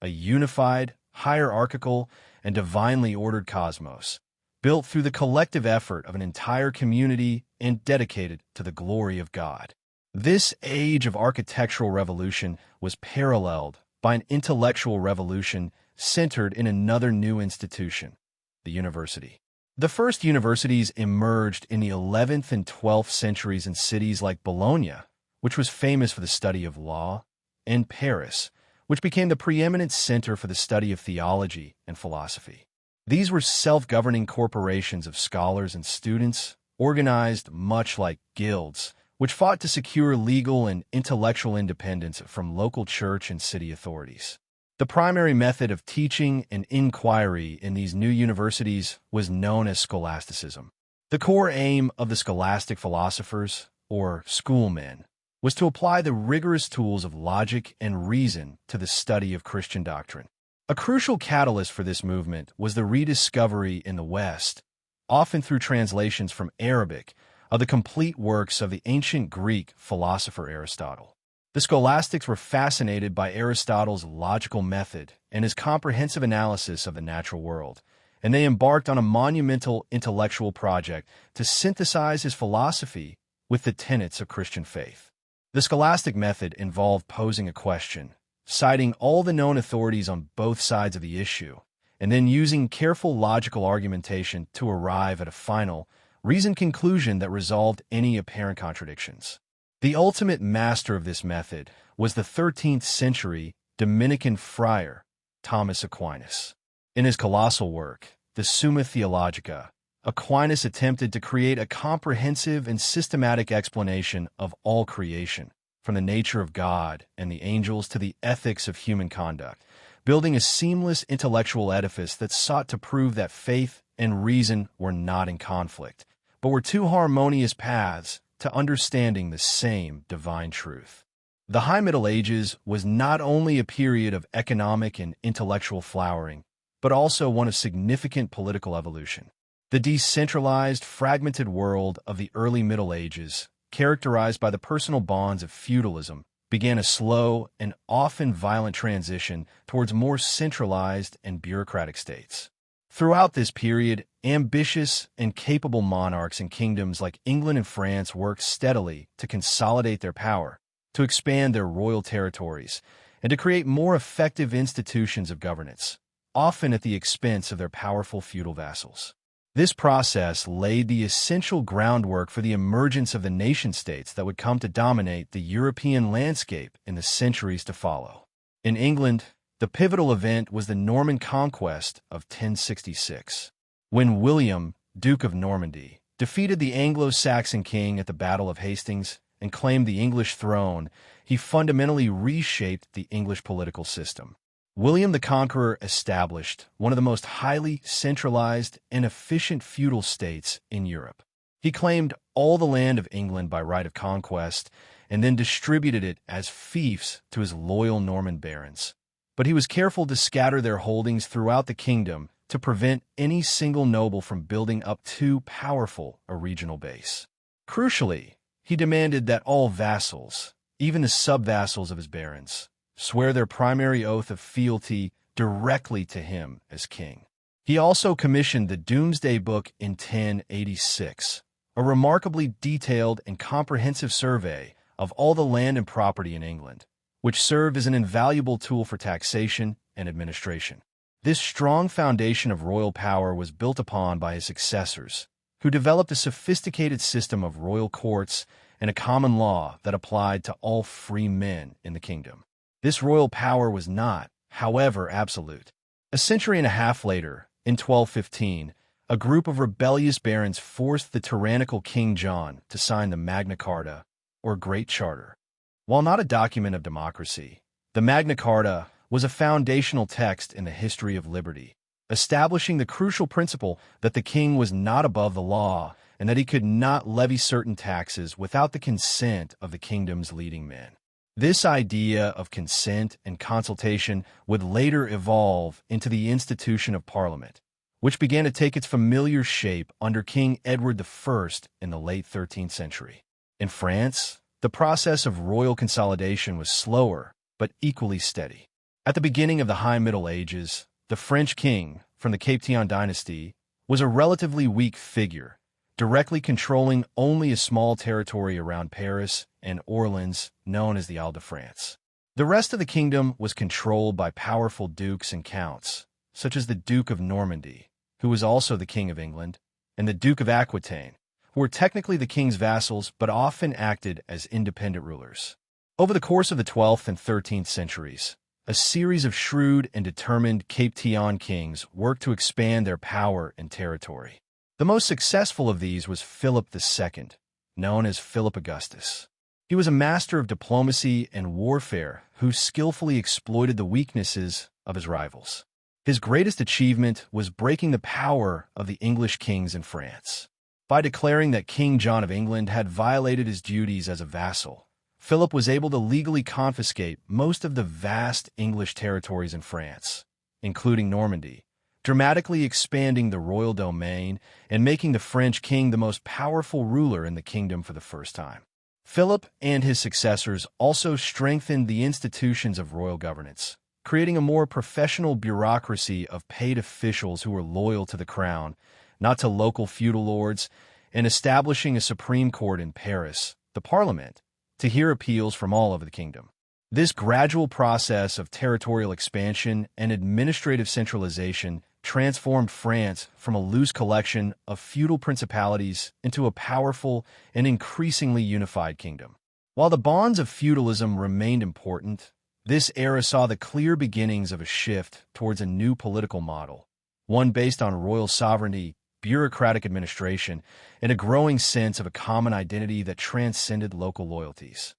a unified, hierarchical, and divinely ordered cosmos, built through the collective effort of an entire community and dedicated to the glory of God. This age of architectural revolution was paralleled by an intellectual revolution centered in another new institution, the university. The first universities emerged in the 11th and 12th centuries in cities like Bologna, which was famous for the study of law, and Paris, which became the preeminent center for the study of theology and philosophy. These were self-governing corporations of scholars and students, organized much like guilds, which fought to secure legal and intellectual independence from local church and city authorities. The primary method of teaching and inquiry in these new universities was known as scholasticism. The core aim of the scholastic philosophers, or schoolmen, was to apply the rigorous tools of logic and reason to the study of Christian doctrine. A crucial catalyst for this movement was the rediscovery in the West, often through translations from Arabic, of the complete works of the ancient Greek philosopher Aristotle. The scholastics were fascinated by Aristotle's logical method and his comprehensive analysis of the natural world, and they embarked on a monumental intellectual project to synthesize his philosophy with the tenets of Christian faith. The scholastic method involved posing a question, citing all the known authorities on both sides of the issue, and then using careful logical argumentation to arrive at a final, reasoned conclusion that resolved any apparent contradictions. The ultimate master of this method was the 13th century Dominican friar Thomas Aquinas. In his colossal work, the Summa Theologica, Aquinas attempted to create a comprehensive and systematic explanation of all creation, from the nature of God and the angels to the ethics of human conduct, building a seamless intellectual edifice that sought to prove that faith and reason were not in conflict, but were two harmonious paths to understanding the same divine truth. The High Middle Ages was not only a period of economic and intellectual flowering, but also one of significant political evolution. The decentralized, fragmented world of the early Middle Ages, characterized by the personal bonds of feudalism, began a slow and often violent transition towards more centralized and bureaucratic states. Throughout this period, ambitious and capable monarchs in kingdoms like England and France worked steadily to consolidate their power, to expand their royal territories, and to create more effective institutions of governance, often at the expense of their powerful feudal vassals. This process laid the essential groundwork for the emergence of the nation-states that would come to dominate the European landscape in the centuries to follow. In England, the pivotal event was the Norman conquest of 1066. When William, Duke of Normandy, defeated the Anglo-Saxon king at the Battle of Hastings and claimed the English throne, he fundamentally reshaped the English political system. William the Conqueror established one of the most highly centralized and efficient feudal states in Europe. He claimed all the land of England by right of conquest and then distributed it as fiefs to his loyal Norman barons. But he was careful to scatter their holdings throughout the kingdom to prevent any single noble from building up too powerful a regional base. Crucially, he demanded that all vassals, even the sub-vassals of his barons, swear their primary oath of fealty directly to him as king. He also commissioned the Domesday Book in 1086, a remarkably detailed and comprehensive survey of all the land and property in England, which served as an invaluable tool for taxation and administration. This strong foundation of royal power was built upon by his successors, who developed a sophisticated system of royal courts and a common law that applied to all free men in the kingdom. This royal power was not, however, absolute. A century and a half later, in 1215, a group of rebellious barons forced the tyrannical King John to sign the Magna Carta, or Great Charter. While not a document of democracy, the Magna Carta was a foundational text in the history of liberty, establishing the crucial principle that the king was not above the law and that he could not levy certain taxes without the consent of the kingdom's leading men. This idea of consent and consultation would later evolve into the institution of Parliament, which began to take its familiar shape under King Edward I in the late 13th century. In France, the process of royal consolidation was slower, but equally steady. At the beginning of the High Middle Ages, the French king, from the Capetian dynasty, was a relatively weak figure, directly controlling only a small territory around Paris and Orleans, known as the Isle de France. The rest of the kingdom was controlled by powerful dukes and counts, such as the Duke of Normandy, who was also the King of England, and the Duke of Aquitaine, who were technically the king's vassals but often acted as independent rulers. Over the course of the 12th and 13th centuries, a series of shrewd and determined Capetian kings worked to expand their power and territory. The most successful of these was Philip II, known as Philip Augustus. He was a master of diplomacy and warfare who skillfully exploited the weaknesses of his rivals. His greatest achievement was breaking the power of the English kings in France. By declaring that King John of England had violated his duties as a vassal, Philip was able to legally confiscate most of the vast English territories in France, including Normandy, dramatically expanding the royal domain and making the French king the most powerful ruler in the kingdom for the first time. Philip and his successors also strengthened the institutions of royal governance, creating a more professional bureaucracy of paid officials who were loyal to the crown, not to local feudal lords, and establishing a Supreme Court in Paris, the Parliament, to hear appeals from all over the kingdom. This gradual process of territorial expansion and administrative centralization transformed France from a loose collection of feudal principalities into a powerful and increasingly unified kingdom. While the bonds of feudalism remained important, this era saw the clear beginnings of a shift towards a new political model, one based on royal sovereignty, bureaucratic administration, and a growing sense of a common identity that transcended local loyalties.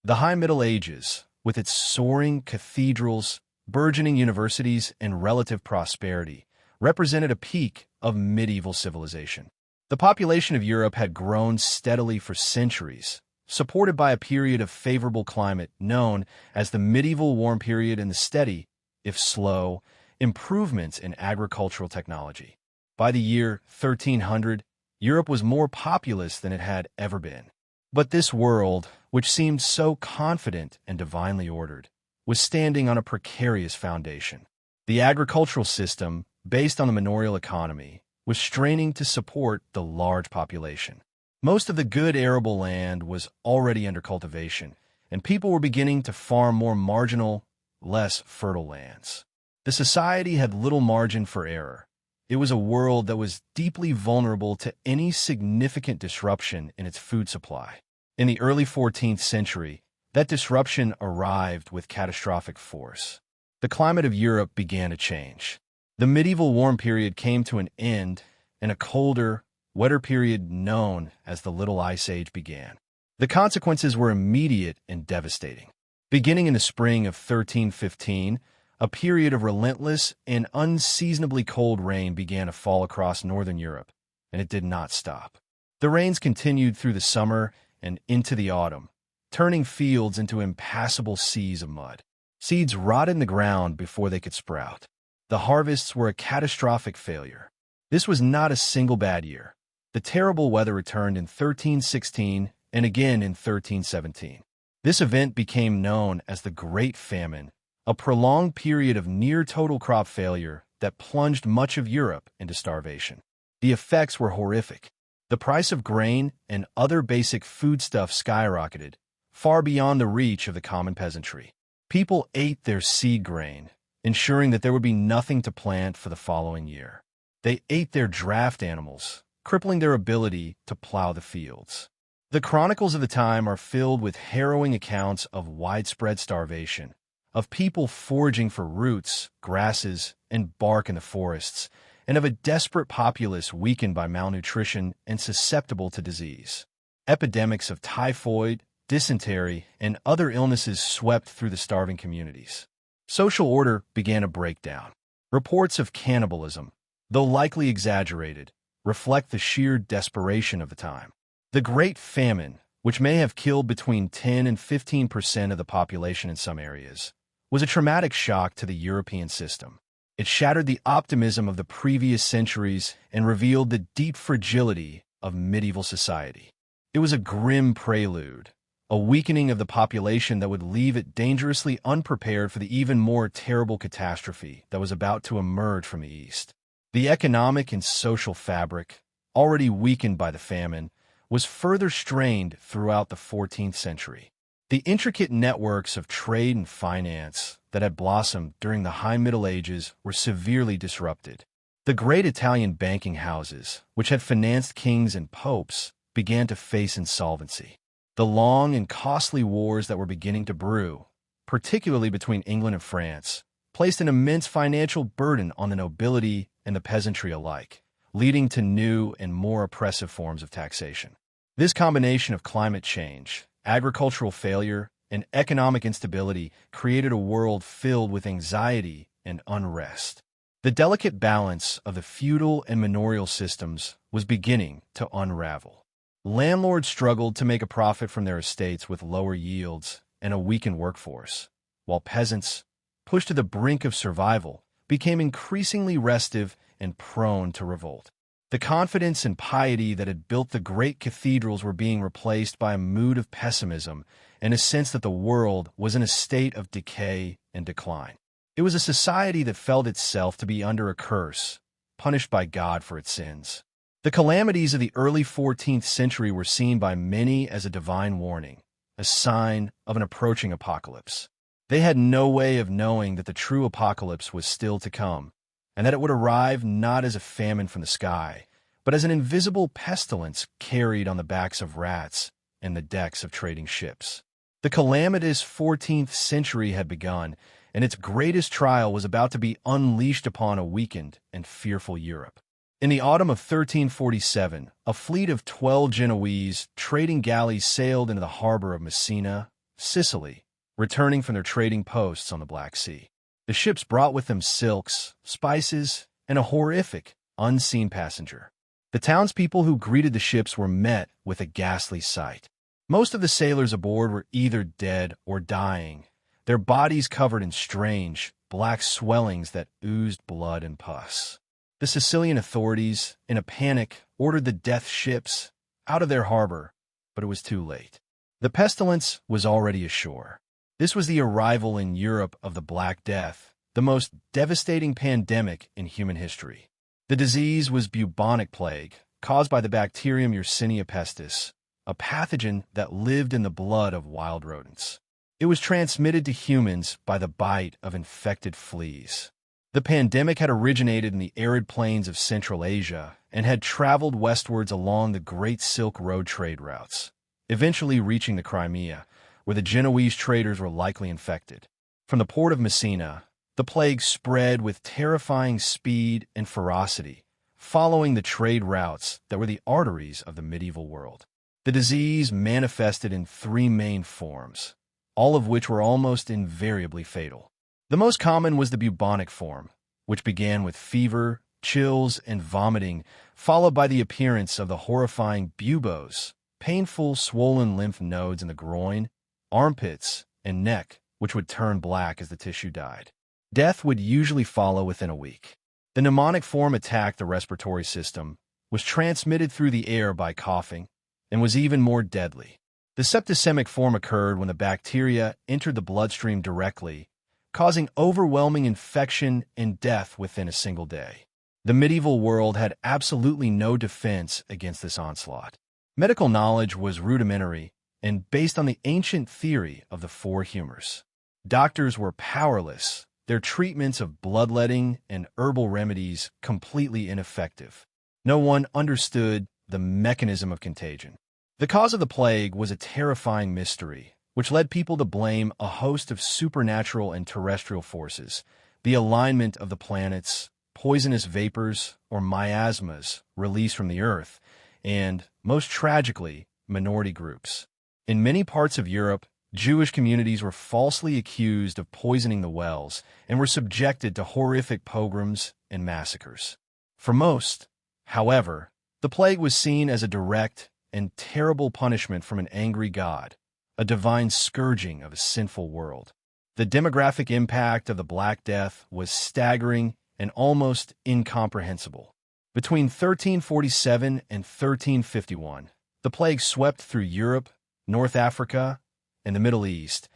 The High Middle Ages, with its soaring cathedrals, burgeoning universities, and relative prosperity, represented a peak of medieval civilization. The population of Europe had grown steadily for centuries, supported by a period of favorable climate known as the medieval warm period and the steady, if slow, improvements in agricultural technology. By the year 1300, Europe was more populous than it had ever been. But this world, which seemed so confident and divinely ordered, was standing on a precarious foundation. The agricultural system, based on the manorial economy, was straining to support the large population. Most of the good arable land was already under cultivation, and people were beginning to farm more marginal, less fertile lands. The society had little margin for error. It was a world that was deeply vulnerable to any significant disruption in its food supply. In the early 14th century, that disruption arrived with catastrophic force. The climate of Europe began to change. The medieval warm period came to an end, and a colder, wetter period known as the Little Ice Age began. The consequences were immediate and devastating. Beginning in the spring of 1315, a period of relentless and unseasonably cold rain began to fall across northern Europe, and it did not stop. The rains continued through the summer and into the autumn, turning fields into impassable seas of mud. Seeds rotted in the ground before they could sprout. The harvests were a catastrophic failure. This was not a single bad year. The terrible weather returned in 1316 and again in 1317. This event became known as the Great Famine, a prolonged period of near-total crop failure that plunged much of Europe into starvation. The effects were horrific. The price of grain and other basic foodstuffs skyrocketed, far beyond the reach of the common peasantry. People ate their seed grain, ensuring that there would be nothing to plant for the following year. They ate their draft animals, crippling their ability to plow the fields. The chronicles of the time are filled with harrowing accounts of widespread starvation, of people foraging for roots, grasses, and bark in the forests, and of a desperate populace weakened by malnutrition and susceptible to disease. Epidemics of typhoid, dysentery, and other illnesses swept through the starving communities. Social order began to break down. Reports of cannibalism, though likely exaggerated, reflect the sheer desperation of the time. The Great Famine, which may have killed between 10 and 15% of the population in some areas, was a traumatic shock to the European system. It shattered the optimism of the previous centuries and revealed the deep fragility of medieval society. It was a grim prelude, a weakening of the population that would leave it dangerously unprepared for the even more terrible catastrophe that was about to emerge from the East. The economic and social fabric, already weakened by the famine, was further strained throughout the 14th century. The intricate networks of trade and finance that had blossomed during the High Middle Ages were severely disrupted. The great Italian banking houses, which had financed kings and popes, began to face insolvency. The long and costly wars that were beginning to brew, particularly between England and France, placed an immense financial burden on the nobility and the peasantry alike, leading to new and more oppressive forms of taxation. This combination of climate change, agricultural failure, and economic instability created a world filled with anxiety and unrest. The delicate balance of the feudal and manorial systems was beginning to unravel. Landlords struggled to make a profit from their estates with lower yields and a weakened workforce, while peasants, pushed to the brink of survival, became increasingly restive and prone to revolt. The confidence and piety that had built the great cathedrals were being replaced by a mood of pessimism and a sense that the world was in a state of decay and decline. It was a society that felt itself to be under a curse, punished by God for its sins. The calamities of the early 14th century were seen by many as a divine warning, a sign of an approaching apocalypse. They had no way of knowing that the true apocalypse was still to come, and that it would arrive not as a famine from the sky, but as an invisible pestilence carried on the backs of rats and the decks of trading ships. The calamitous 14th century had begun, and its greatest trial was about to be unleashed upon a weakened and fearful Europe. In the autumn of 1347, a fleet of 12 Genoese trading galleys sailed into the harbor of Messina, Sicily, returning from their trading posts on the Black Sea. The ships brought with them silks, spices, and a horrific, unseen passenger. The townspeople who greeted the ships were met with a ghastly sight. Most of the sailors aboard were either dead or dying, their bodies covered in strange, black swellings that oozed blood and pus. The Sicilian authorities, in a panic, ordered the death ships out of their harbor, but it was too late. The pestilence was already ashore. This was the arrival in Europe of the Black Death, the most devastating pandemic in human history. The disease was bubonic plague, caused by the bacterium Yersinia pestis, a pathogen that lived in the blood of wild rodents. It was transmitted to humans by the bite of infected fleas. The pandemic had originated in the arid plains of Central Asia and had traveled westwards along the Great Silk Road trade routes, eventually reaching the Crimea, where the Genoese traders were likely infected. From the port of Messina, the plague spread with terrifying speed and ferocity, following the trade routes that were the arteries of the medieval world. The disease manifested in three main forms, all of which were almost invariably fatal. The most common was the bubonic form, which began with fever, chills, and vomiting, followed by the appearance of the horrifying buboes, painful swollen lymph nodes in the groin, armpits, and neck, which would turn black as the tissue died. Death would usually follow within a week. The pneumonic form attacked the respiratory system, was transmitted through the air by coughing, and was even more deadly. The septicemic form occurred when the bacteria entered the bloodstream directly, causing overwhelming infection and death within a single day. The medieval world had absolutely no defense against this onslaught. Medical knowledge was rudimentary and based on the ancient theory of the four humors. Doctors were powerless, their treatments of bloodletting and herbal remedies completely ineffective. No one understood the mechanism of contagion. The cause of the plague was a terrifying mystery, which led people to blame a host of supernatural and terrestrial forces, the alignment of the planets, poisonous vapors or miasmas released from the earth, and, most tragically, minority groups. In many parts of Europe, Jewish communities were falsely accused of poisoning the wells and were subjected to horrific pogroms and massacres. For most, however, the plague was seen as a direct and terrible punishment from an angry God, a divine scourging of a sinful world. The demographic impact of the Black Death was staggering and almost incomprehensible. Between 1347 and 1351, the plague swept through Europe, North Africa, and the Middle East,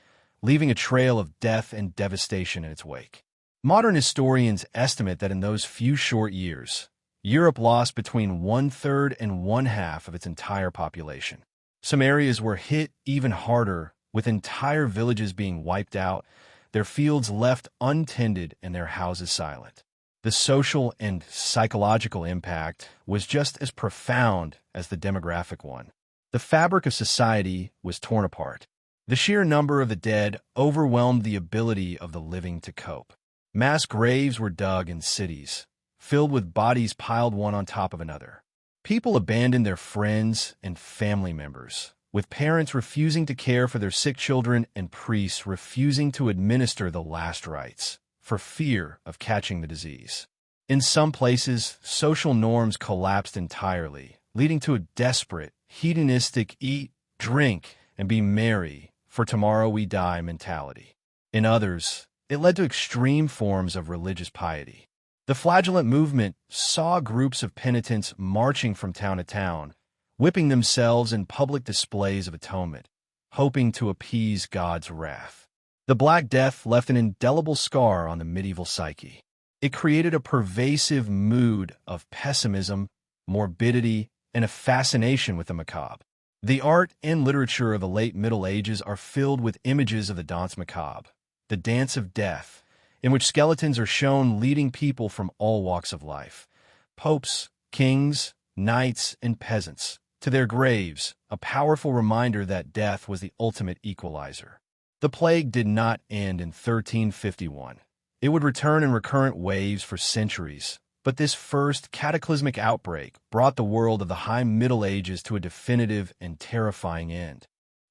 leaving a trail of death and devastation in its wake. Modern historians estimate that in those few short years, Europe lost between one-third and one-half of its entire population. Some areas were hit even harder, with entire villages being wiped out, their fields left untended and their houses silent. The social and psychological impact was just as profound as the demographic one. The fabric of society was torn apart. The sheer number of the dead overwhelmed the ability of the living to cope. Mass graves were dug in cities, filled with bodies piled one on top of another. People abandoned their friends and family members, with parents refusing to care for their sick children and priests refusing to administer the last rites, for fear of catching the disease. In some places, social norms collapsed entirely, leading to a desperate, hedonistic eat, drink, and be merry, for tomorrow we die mentality. In others, it led to extreme forms of religious piety. The flagellant movement saw groups of penitents marching from town to town, whipping themselves in public displays of atonement, hoping to appease God's wrath. The Black Death left an indelible scar on the medieval psyche. It created a pervasive mood of pessimism, morbidity, and a fascination with the macabre. The art and literature of the late Middle Ages are filled with images of the danse macabre, the dance of death, in which skeletons are shown leading people from all walks of life, popes, kings, knights, and peasants, to their graves, a powerful reminder that death was the ultimate equalizer. The plague did not end in 1351. It would return in recurrent waves for centuries, but this first cataclysmic outbreak brought the world of the High Middle Ages to a definitive and terrifying end.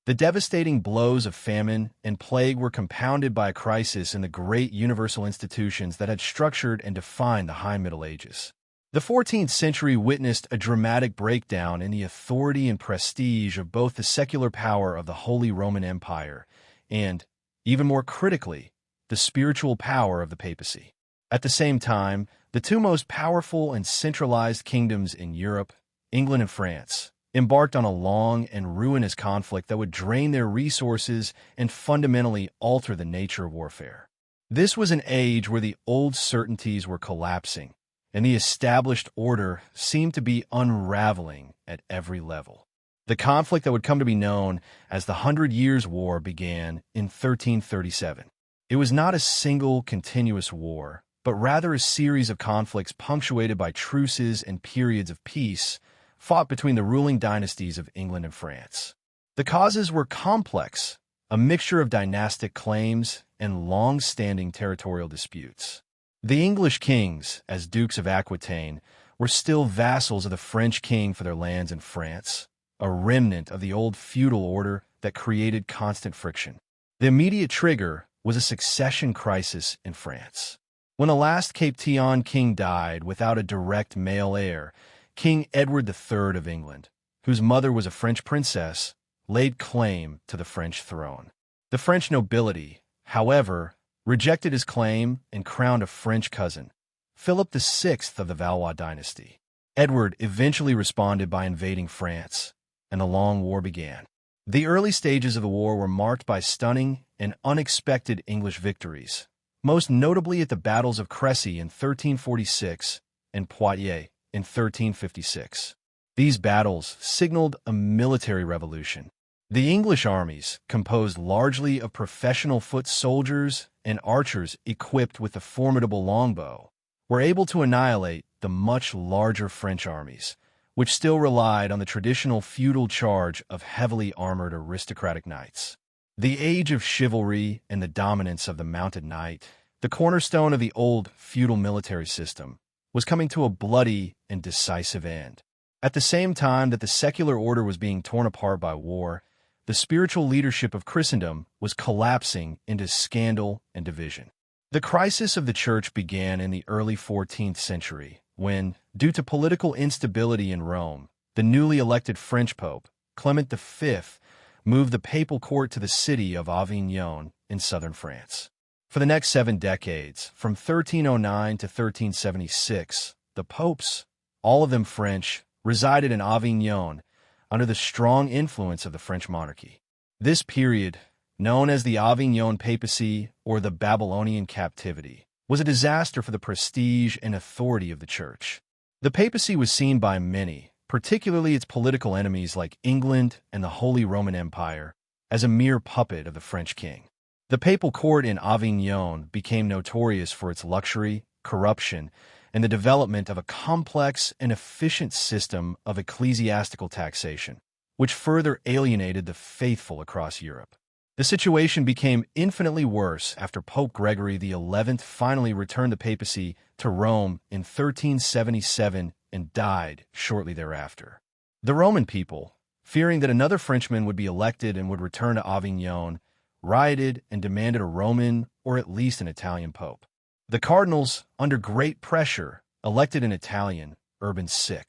The devastating blows of famine and plague were compounded by a crisis in the great universal institutions that had structured and defined the High Middle Ages. The 14th century witnessed a dramatic breakdown in the authority and prestige of both the secular power of the Holy Roman Empire and, even more critically, the spiritual power of the papacy. At the same time, the two most powerful and centralized kingdoms in Europe, England and France, embarked on a long and ruinous conflict that would drain their resources and fundamentally alter the nature of warfare. This was an age where the old certainties were collapsing, and the established order seemed to be unraveling at every level. The conflict that would come to be known as the 100 Years' War began in 1337. It was not a single continuous war, but rather a series of conflicts punctuated by truces and periods of peace fought between the ruling dynasties of England and France. The causes were complex, a mixture of dynastic claims and long-standing territorial disputes. The English kings, as Dukes of Aquitaine, were still vassals of the French king for their lands in France, a remnant of the old feudal order that created constant friction. The immediate trigger was a succession crisis in France. When the last Capetian king died without a direct male heir, King Edward III of England, whose mother was a French princess, laid claim to the French throne. The French nobility, however, rejected his claim and crowned a French cousin, Philip VI of the Valois dynasty. Edward eventually responded by invading France, and the long war began. The early stages of the war were marked by stunning and unexpected English victories, most notably at the battles of Crécy in 1346 and Poitiers in 1356. These battles signaled a military revolution. The English armies, composed largely of professional foot soldiers and archers equipped with the formidable longbow, were able to annihilate the much larger French armies, which still relied on the traditional feudal charge of heavily armored aristocratic knights. The age of chivalry and the dominance of the mounted knight, the cornerstone of the old feudal military system, was coming to a bloody and decisive end. At the same time that the secular order was being torn apart by war, the spiritual leadership of Christendom was collapsing into scandal and division. The crisis of the Church began in the early 14th century, when, due to political instability in Rome, the newly elected French Pope, Clement V, moved the papal court to the city of Avignon in southern France. For the next 7 decades, from 1309 to 1376, the popes, all of them French, resided in Avignon under the strong influence of the French monarchy. This period, known as the Avignon Papacy or the Babylonian Captivity, was a disaster for the prestige and authority of the Church. The papacy was seen by many, particularly its political enemies like England and the Holy Roman Empire, as a mere puppet of the French king. The papal court in Avignon became notorious for its luxury, corruption, and the development of a complex and efficient system of ecclesiastical taxation, which further alienated the faithful across Europe. The situation became infinitely worse after Pope Gregory XI finally returned the papacy to Rome in 1377 and died shortly thereafter. The Roman people, fearing that another Frenchman would be elected and would return to Avignon, rioted and demanded a Roman or at least an Italian pope. The cardinals, under great pressure, elected an Italian, Urban VI.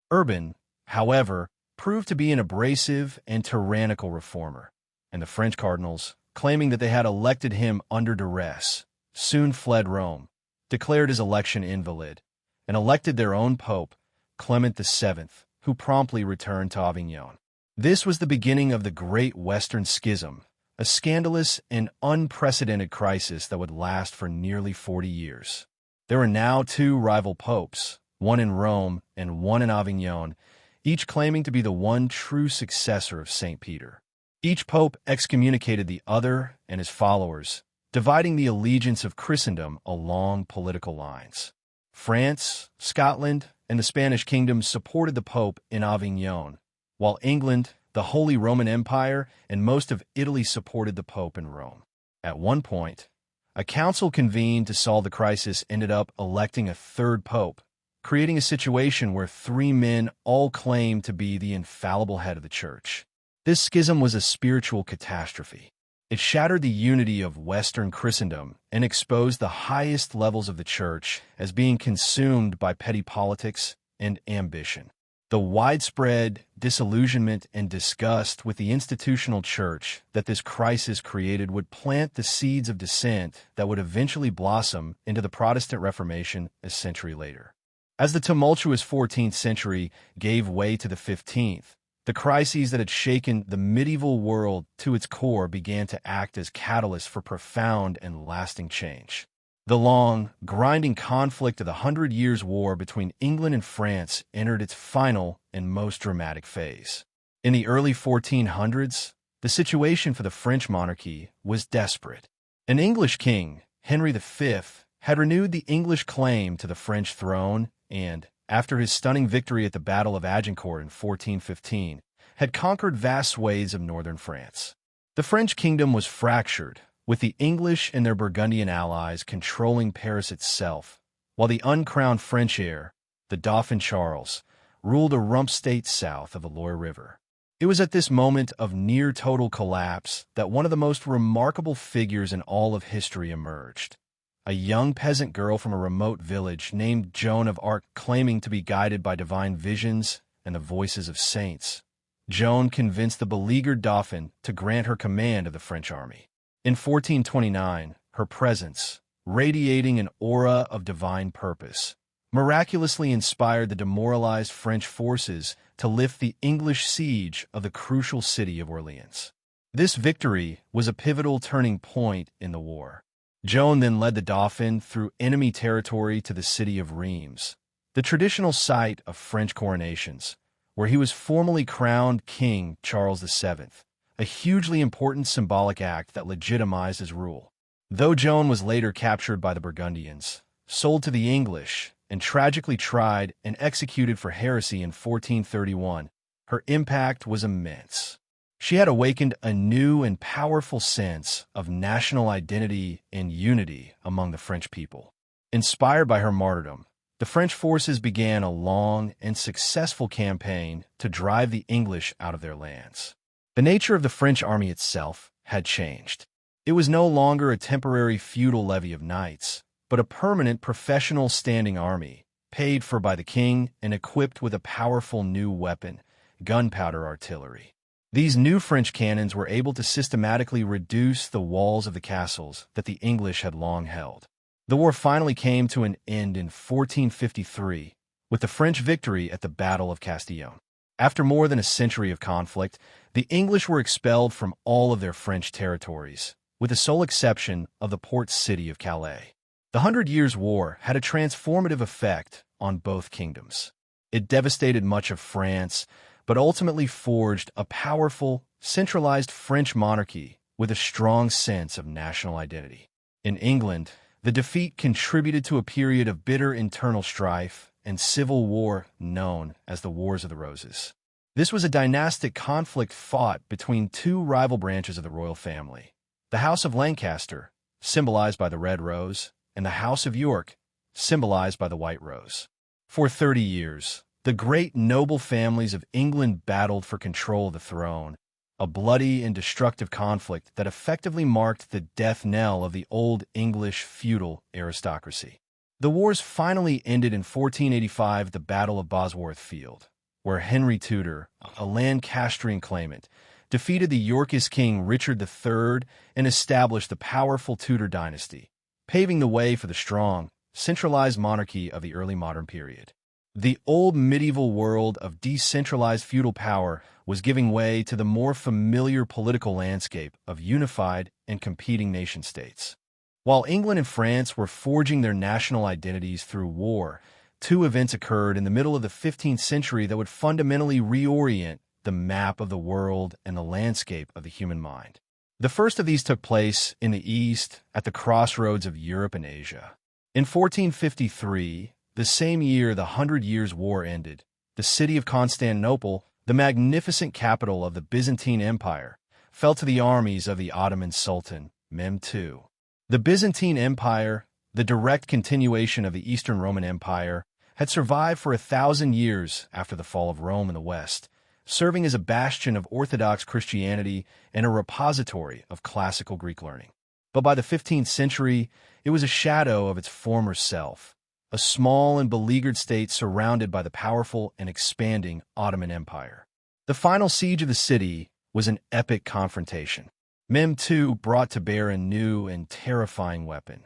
Urban, however, proved to be an abrasive and tyrannical reformer, and the French cardinals, claiming that they had elected him under duress, soon fled Rome, declared his election invalid, and elected their own pope, Clement VII, who promptly returned to Avignon. This was the beginning of the Great Western Schism, a scandalous and unprecedented crisis that would last for nearly 40 years. There were now two rival popes, one in Rome and one in Avignon, each claiming to be the one true successor of St. Peter. Each pope excommunicated the other and his followers, dividing the allegiance of Christendom along political lines. France, Scotland, and the Spanish kingdom supported the pope in Avignon, while England, the Holy Roman Empire, and most of Italy supported the pope in Rome. At one point, a council convened to solve the crisis ended up electing a third pope, creating a situation where three men all claimed to be the infallible head of the church. This schism was a spiritual catastrophe. It shattered the unity of Western Christendom and exposed the highest levels of the church as being consumed by petty politics and ambition. The widespread disillusionment and disgust with the institutional church that this crisis created would plant the seeds of dissent that would eventually blossom into the Protestant Reformation a century later. As the tumultuous 14th century gave way to the 15th, the crises that had shaken the medieval world to its core began to act as catalysts for profound and lasting change. The long, grinding conflict of the Hundred Years' War between England and France entered its final and most dramatic phase. In the early 1400s, the situation for the French monarchy was desperate. An English king, Henry V, had renewed the English claim to the French throne and, after his stunning victory at the Battle of Agincourt in 1415, had conquered vast swathes of northern France. The French kingdom was fractured, with the English and their Burgundian allies controlling Paris itself, while the uncrowned French heir, the Dauphin Charles, ruled a rump state south of the Loire River. It was at this moment of near-total collapse that one of the most remarkable figures in all of history emerged. A young peasant girl from a remote village named Joan of Arc, claiming to be guided by divine visions and the voices of saints. Joan convinced the beleaguered Dauphin to grant her command of the French army. In 1429, her presence, radiating an aura of divine purpose, miraculously inspired the demoralized French forces to lift the English siege of the crucial city of Orleans. This victory was a pivotal turning point in the war. Joan then led the Dauphin through enemy territory to the city of Reims, the traditional site of French coronations, where he was formally crowned King Charles VII, a hugely important symbolic act that legitimized his rule. Though Joan was later captured by the Burgundians, sold to the English, and tragically tried and executed for heresy in 1431, her impact was immense. She had awakened a new and powerful sense of national identity and unity among the French people. Inspired by her martyrdom, the French forces began a long and successful campaign to drive the English out of their lands. The nature of the French army itself had changed. It was no longer a temporary feudal levy of knights, but a permanent professional standing army, paid for by the king and equipped with a powerful new weapon, gunpowder artillery. These new French cannons were able to systematically reduce the walls of the castles that the English had long held. The war finally came to an end in 1453, with the French victory at the Battle of Castillon. After more than a century of conflict, the English were expelled from all of their French territories, with the sole exception of the port city of Calais. The Hundred Years' War had a transformative effect on both kingdoms. It devastated much of France, but ultimately forged a powerful, centralized French monarchy with a strong sense of national identity. In England, the defeat contributed to a period of bitter internal strife and civil war known as the Wars of the Roses. This was a dynastic conflict fought between two rival branches of the royal family: the House of Lancaster, symbolized by the red rose, and the House of York, symbolized by the white rose. For 30 years, the great noble families of England battled for control of the throne, a bloody and destructive conflict that effectively marked the death knell of the old English feudal aristocracy. The wars finally ended in 1485 at the Battle of Bosworth Field, where Henry Tudor, a Lancastrian claimant, defeated the Yorkist king Richard III and established the powerful Tudor dynasty, paving the way for the strong, centralized monarchy of the early modern period. The old medieval world of decentralized feudal power was giving way to the more familiar political landscape of unified and competing nation-states. While England and France were forging their national identities through war, two events occurred in the middle of the 15th century that would fundamentally reorient the map of the world and the landscape of the human mind. The first of these took place in the East, at the crossroads of Europe and Asia. In 1453, the same year the Hundred Years' War ended, the city of Constantinople, the magnificent capital of the Byzantine Empire, fell to the armies of the Ottoman Sultan, Mehmed II. The Byzantine Empire, the direct continuation of the Eastern Roman Empire, had survived for 1,000 years after the fall of Rome in the West, serving as a bastion of Orthodox Christianity and a repository of classical Greek learning. But by the 15th century, it was a shadow of its former self, a small and beleaguered state surrounded by the powerful and expanding Ottoman Empire. The final siege of the city was an epic confrontation. Mehmed II brought to bear a new and terrifying weapon: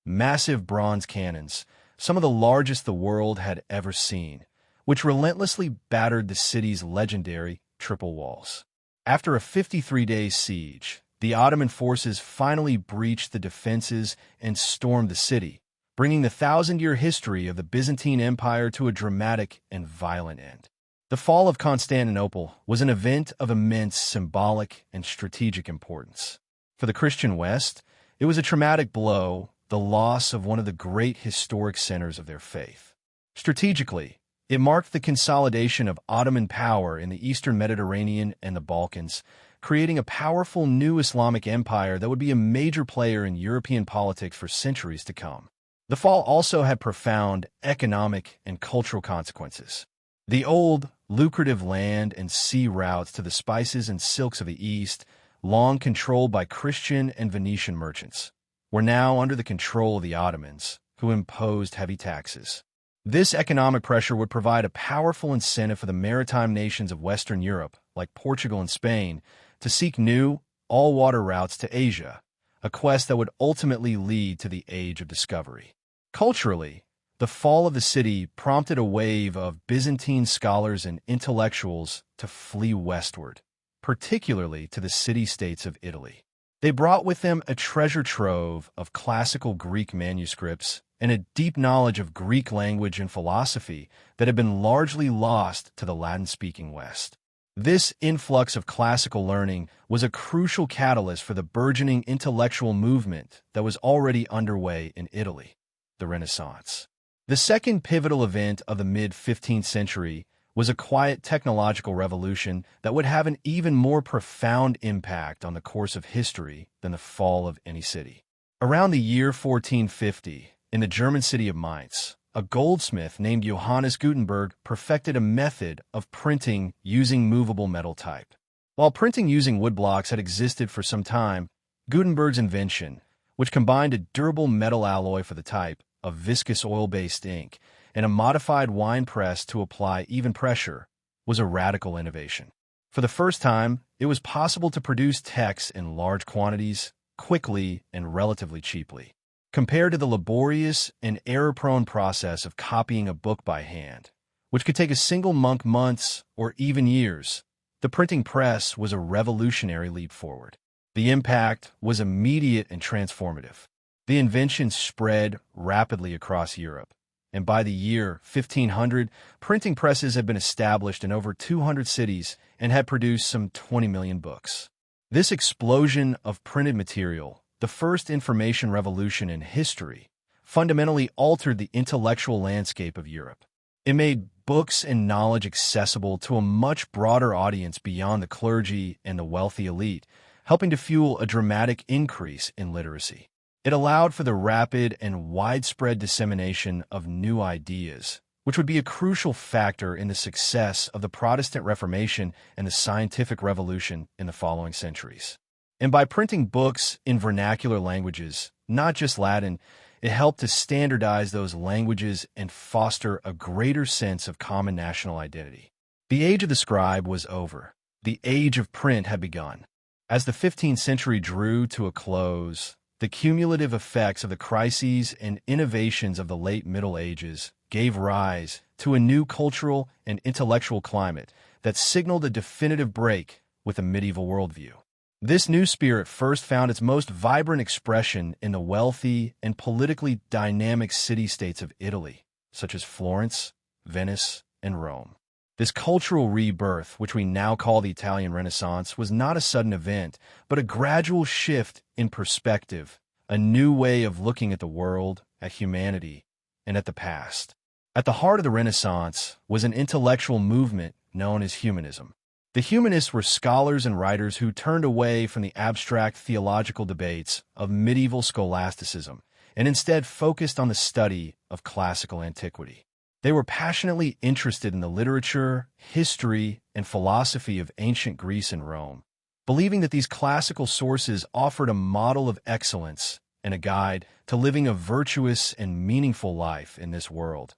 massive bronze cannons, some of the largest the world had ever seen, which relentlessly battered the city's legendary triple walls. After a 53-day siege, the Ottoman forces finally breached the defenses and stormed the city, bringing the 1,000-year history of the Byzantine Empire to a dramatic and violent end. The fall of Constantinople was an event of immense symbolic and strategic importance. For the Christian West, it was a traumatic blow, the loss of one of the great historic centers of their faith. Strategically, it marked the consolidation of Ottoman power in the Eastern Mediterranean and the Balkans, creating a powerful new Islamic empire that would be a major player in European politics for centuries to come. The fall also had profound economic and cultural consequences. The old, lucrative land and sea routes to the spices and silks of the East, long controlled by Christian and Venetian merchants, were now under the control of the Ottomans, who imposed heavy taxes. This economic pressure would provide a powerful incentive for the maritime nations of Western Europe, like Portugal and Spain, to seek new, all-water routes to Asia, a quest that would ultimately lead to the Age of Discovery. Culturally, the fall of the city prompted a wave of Byzantine scholars and intellectuals to flee westward, particularly to the city-states of Italy. They brought with them a treasure trove of classical Greek manuscripts and a deep knowledge of Greek language and philosophy that had been largely lost to the Latin-speaking West. This influx of classical learning was a crucial catalyst for the burgeoning intellectual movement that was already underway in Italy, the Renaissance. The second pivotal event of the mid-15th century was a quiet technological revolution that would have an even more profound impact on the course of history than the fall of any city. Around the year 1450, in the German city of Mainz, a goldsmith named Johannes Gutenberg perfected a method of printing using movable metal type. While printing using woodblocks had existed for some time, Gutenberg's invention, which combined a durable metal alloy for the type, a viscous oil-based ink, and a modified wine press to apply even pressure, was a radical innovation. For the first time, it was possible to produce text in large quantities, quickly and relatively cheaply. Compared to the laborious and error-prone process of copying a book by hand, which could take a single monk months or even years, the printing press was a revolutionary leap forward. The impact was immediate and transformative. The invention spread rapidly across Europe, and by the year 1500, printing presses had been established in over 200 cities and had produced some 20 million books. This explosion of printed material, the first information revolution in history, fundamentally altered the intellectual landscape of Europe. It made books and knowledge accessible to a much broader audience beyond the clergy and the wealthy elite, helping to fuel a dramatic increase in literacy. It allowed for the rapid and widespread dissemination of new ideas, which would be a crucial factor in the success of the Protestant Reformation and the scientific revolution in the following centuries. And by printing books in vernacular languages, not just Latin, it helped to standardize those languages and foster a greater sense of common national identity. The age of the scribe was over. The age of print had begun. As the 15th century drew to a close, the cumulative effects of the crises and innovations of the late Middle Ages gave rise to a new cultural and intellectual climate that signaled a definitive break with the medieval worldview. This new spirit first found its most vibrant expression in the wealthy and politically dynamic city-states of Italy, such as Florence, Venice, and Rome. This cultural rebirth, which we now call the Italian Renaissance, was not a sudden event, but a gradual shift in perspective, a new way of looking at the world, at humanity, and at the past. At the heart of the Renaissance was an intellectual movement known as humanism. The humanists were scholars and writers who turned away from the abstract theological debates of medieval scholasticism and instead focused on the study of classical antiquity. They were passionately interested in the literature, history, and philosophy of ancient Greece and Rome, believing that these classical sources offered a model of excellence and a guide to living a virtuous and meaningful life in this world,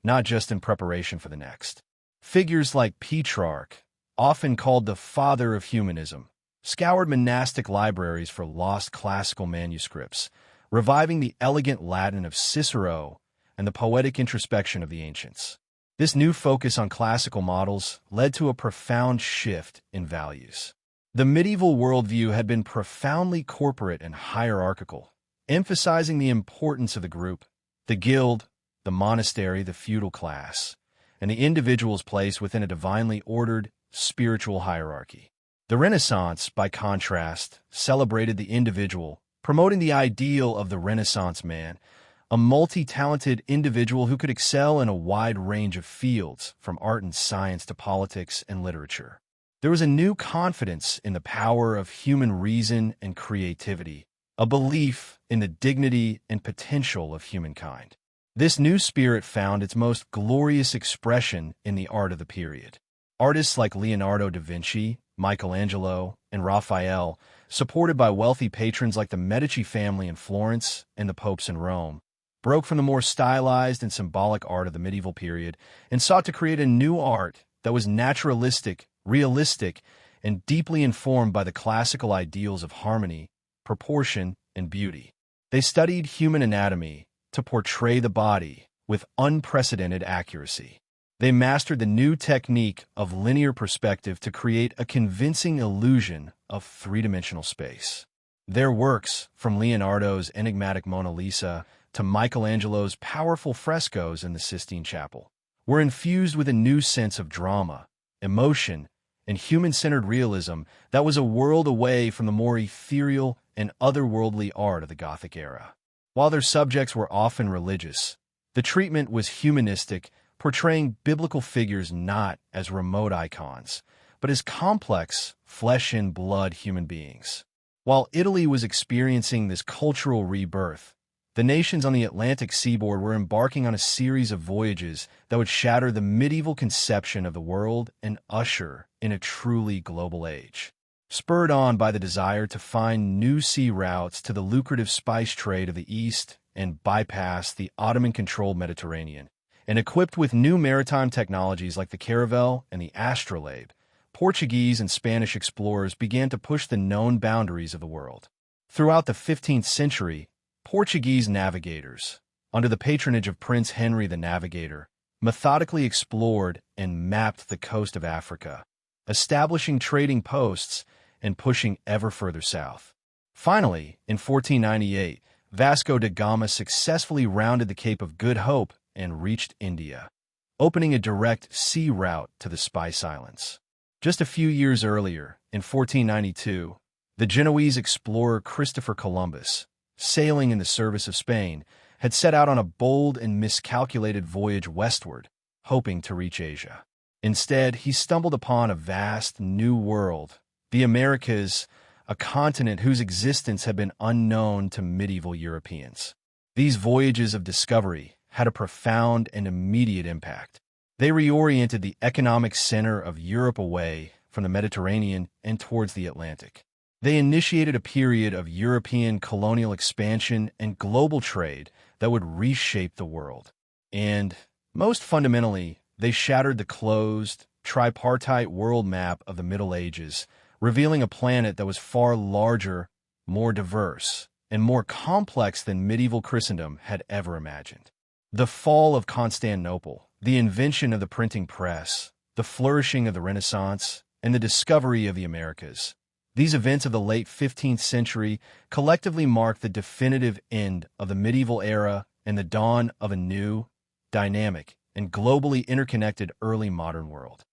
not just in preparation for the next. Figures like Petrarch, often called the father of humanism, scoured monastic libraries for lost classical manuscripts, reviving the elegant Latin of Cicero and the poetic introspection of the ancients. This new focus on classical models led to a profound shift in values. The medieval worldview had been profoundly corporate and hierarchical, emphasizing the importance of the group, the guild, the monastery, the feudal class, and the individual's place within a divinely ordered spiritual hierarchy. The Renaissance, by contrast, celebrated the individual, promoting the ideal of the Renaissance man, a multi-talented individual who could excel in a wide range of fields, from art and science to politics and literature. There was a new confidence in the power of human reason and creativity, a belief in the dignity and potential of humankind. This new spirit found its most glorious expression in the art of the period. Artists like Leonardo da Vinci, Michelangelo, and Raphael, supported by wealthy patrons like the Medici family in Florence and the popes in Rome, broke from the more stylized and symbolic art of the medieval period and sought to create a new art that was naturalistic, realistic, and deeply informed by the classical ideals of harmony, proportion, and beauty. They studied human anatomy to portray the body with unprecedented accuracy. They mastered the new technique of linear perspective to create a convincing illusion of three-dimensional space. Their works, from Leonardo's enigmatic Mona Lisa to Michelangelo's powerful frescoes in the Sistine Chapel, were infused with a new sense of drama, emotion, and human-centered realism that was a world away from the more ethereal and otherworldly art of the Gothic era. While their subjects were often religious, the treatment was humanistic, portraying biblical figures not as remote icons, but as complex, flesh-and-blood human beings. While Italy was experiencing this cultural rebirth, the nations on the Atlantic seaboard were embarking on a series of voyages that would shatter the medieval conception of the world and usher in a truly global age. Spurred on by the desire to find new sea routes to the lucrative spice trade of the East and bypass the Ottoman-controlled Mediterranean, and equipped with new maritime technologies like the caravel and the astrolabe, Portuguese and Spanish explorers began to push the known boundaries of the world. Throughout the 15th century, Portuguese navigators, under the patronage of Prince Henry the Navigator, methodically explored and mapped the coast of Africa, establishing trading posts and pushing ever further south. Finally, in 1498, Vasco da Gama successfully rounded the Cape of Good Hope and reached India, opening a direct sea route to the Spice Islands. Just a few years earlier, in 1492, the Genoese explorer Christopher Columbus, sailing in the service of Spain, had set out on a bold and miscalculated voyage westward, hoping to reach Asia. Instead, he stumbled upon a vast new world, the Americas, a continent whose existence had been unknown to medieval Europeans. These voyages of discovery had a profound and immediate impact. They reoriented the economic center of Europe away from the Mediterranean and towards the Atlantic. They initiated a period of European colonial expansion and global trade that would reshape the world. And, most fundamentally, they shattered the closed, tripartite world map of the Middle Ages, revealing a planet that was far larger, more diverse, and more complex than medieval Christendom had ever imagined. The fall of Constantinople, the invention of the printing press, the flourishing of the Renaissance, and the discovery of the Americas. These events of the late 15th century collectively mark the definitive end of the medieval era and the dawn of a new, dynamic, and globally interconnected early modern world.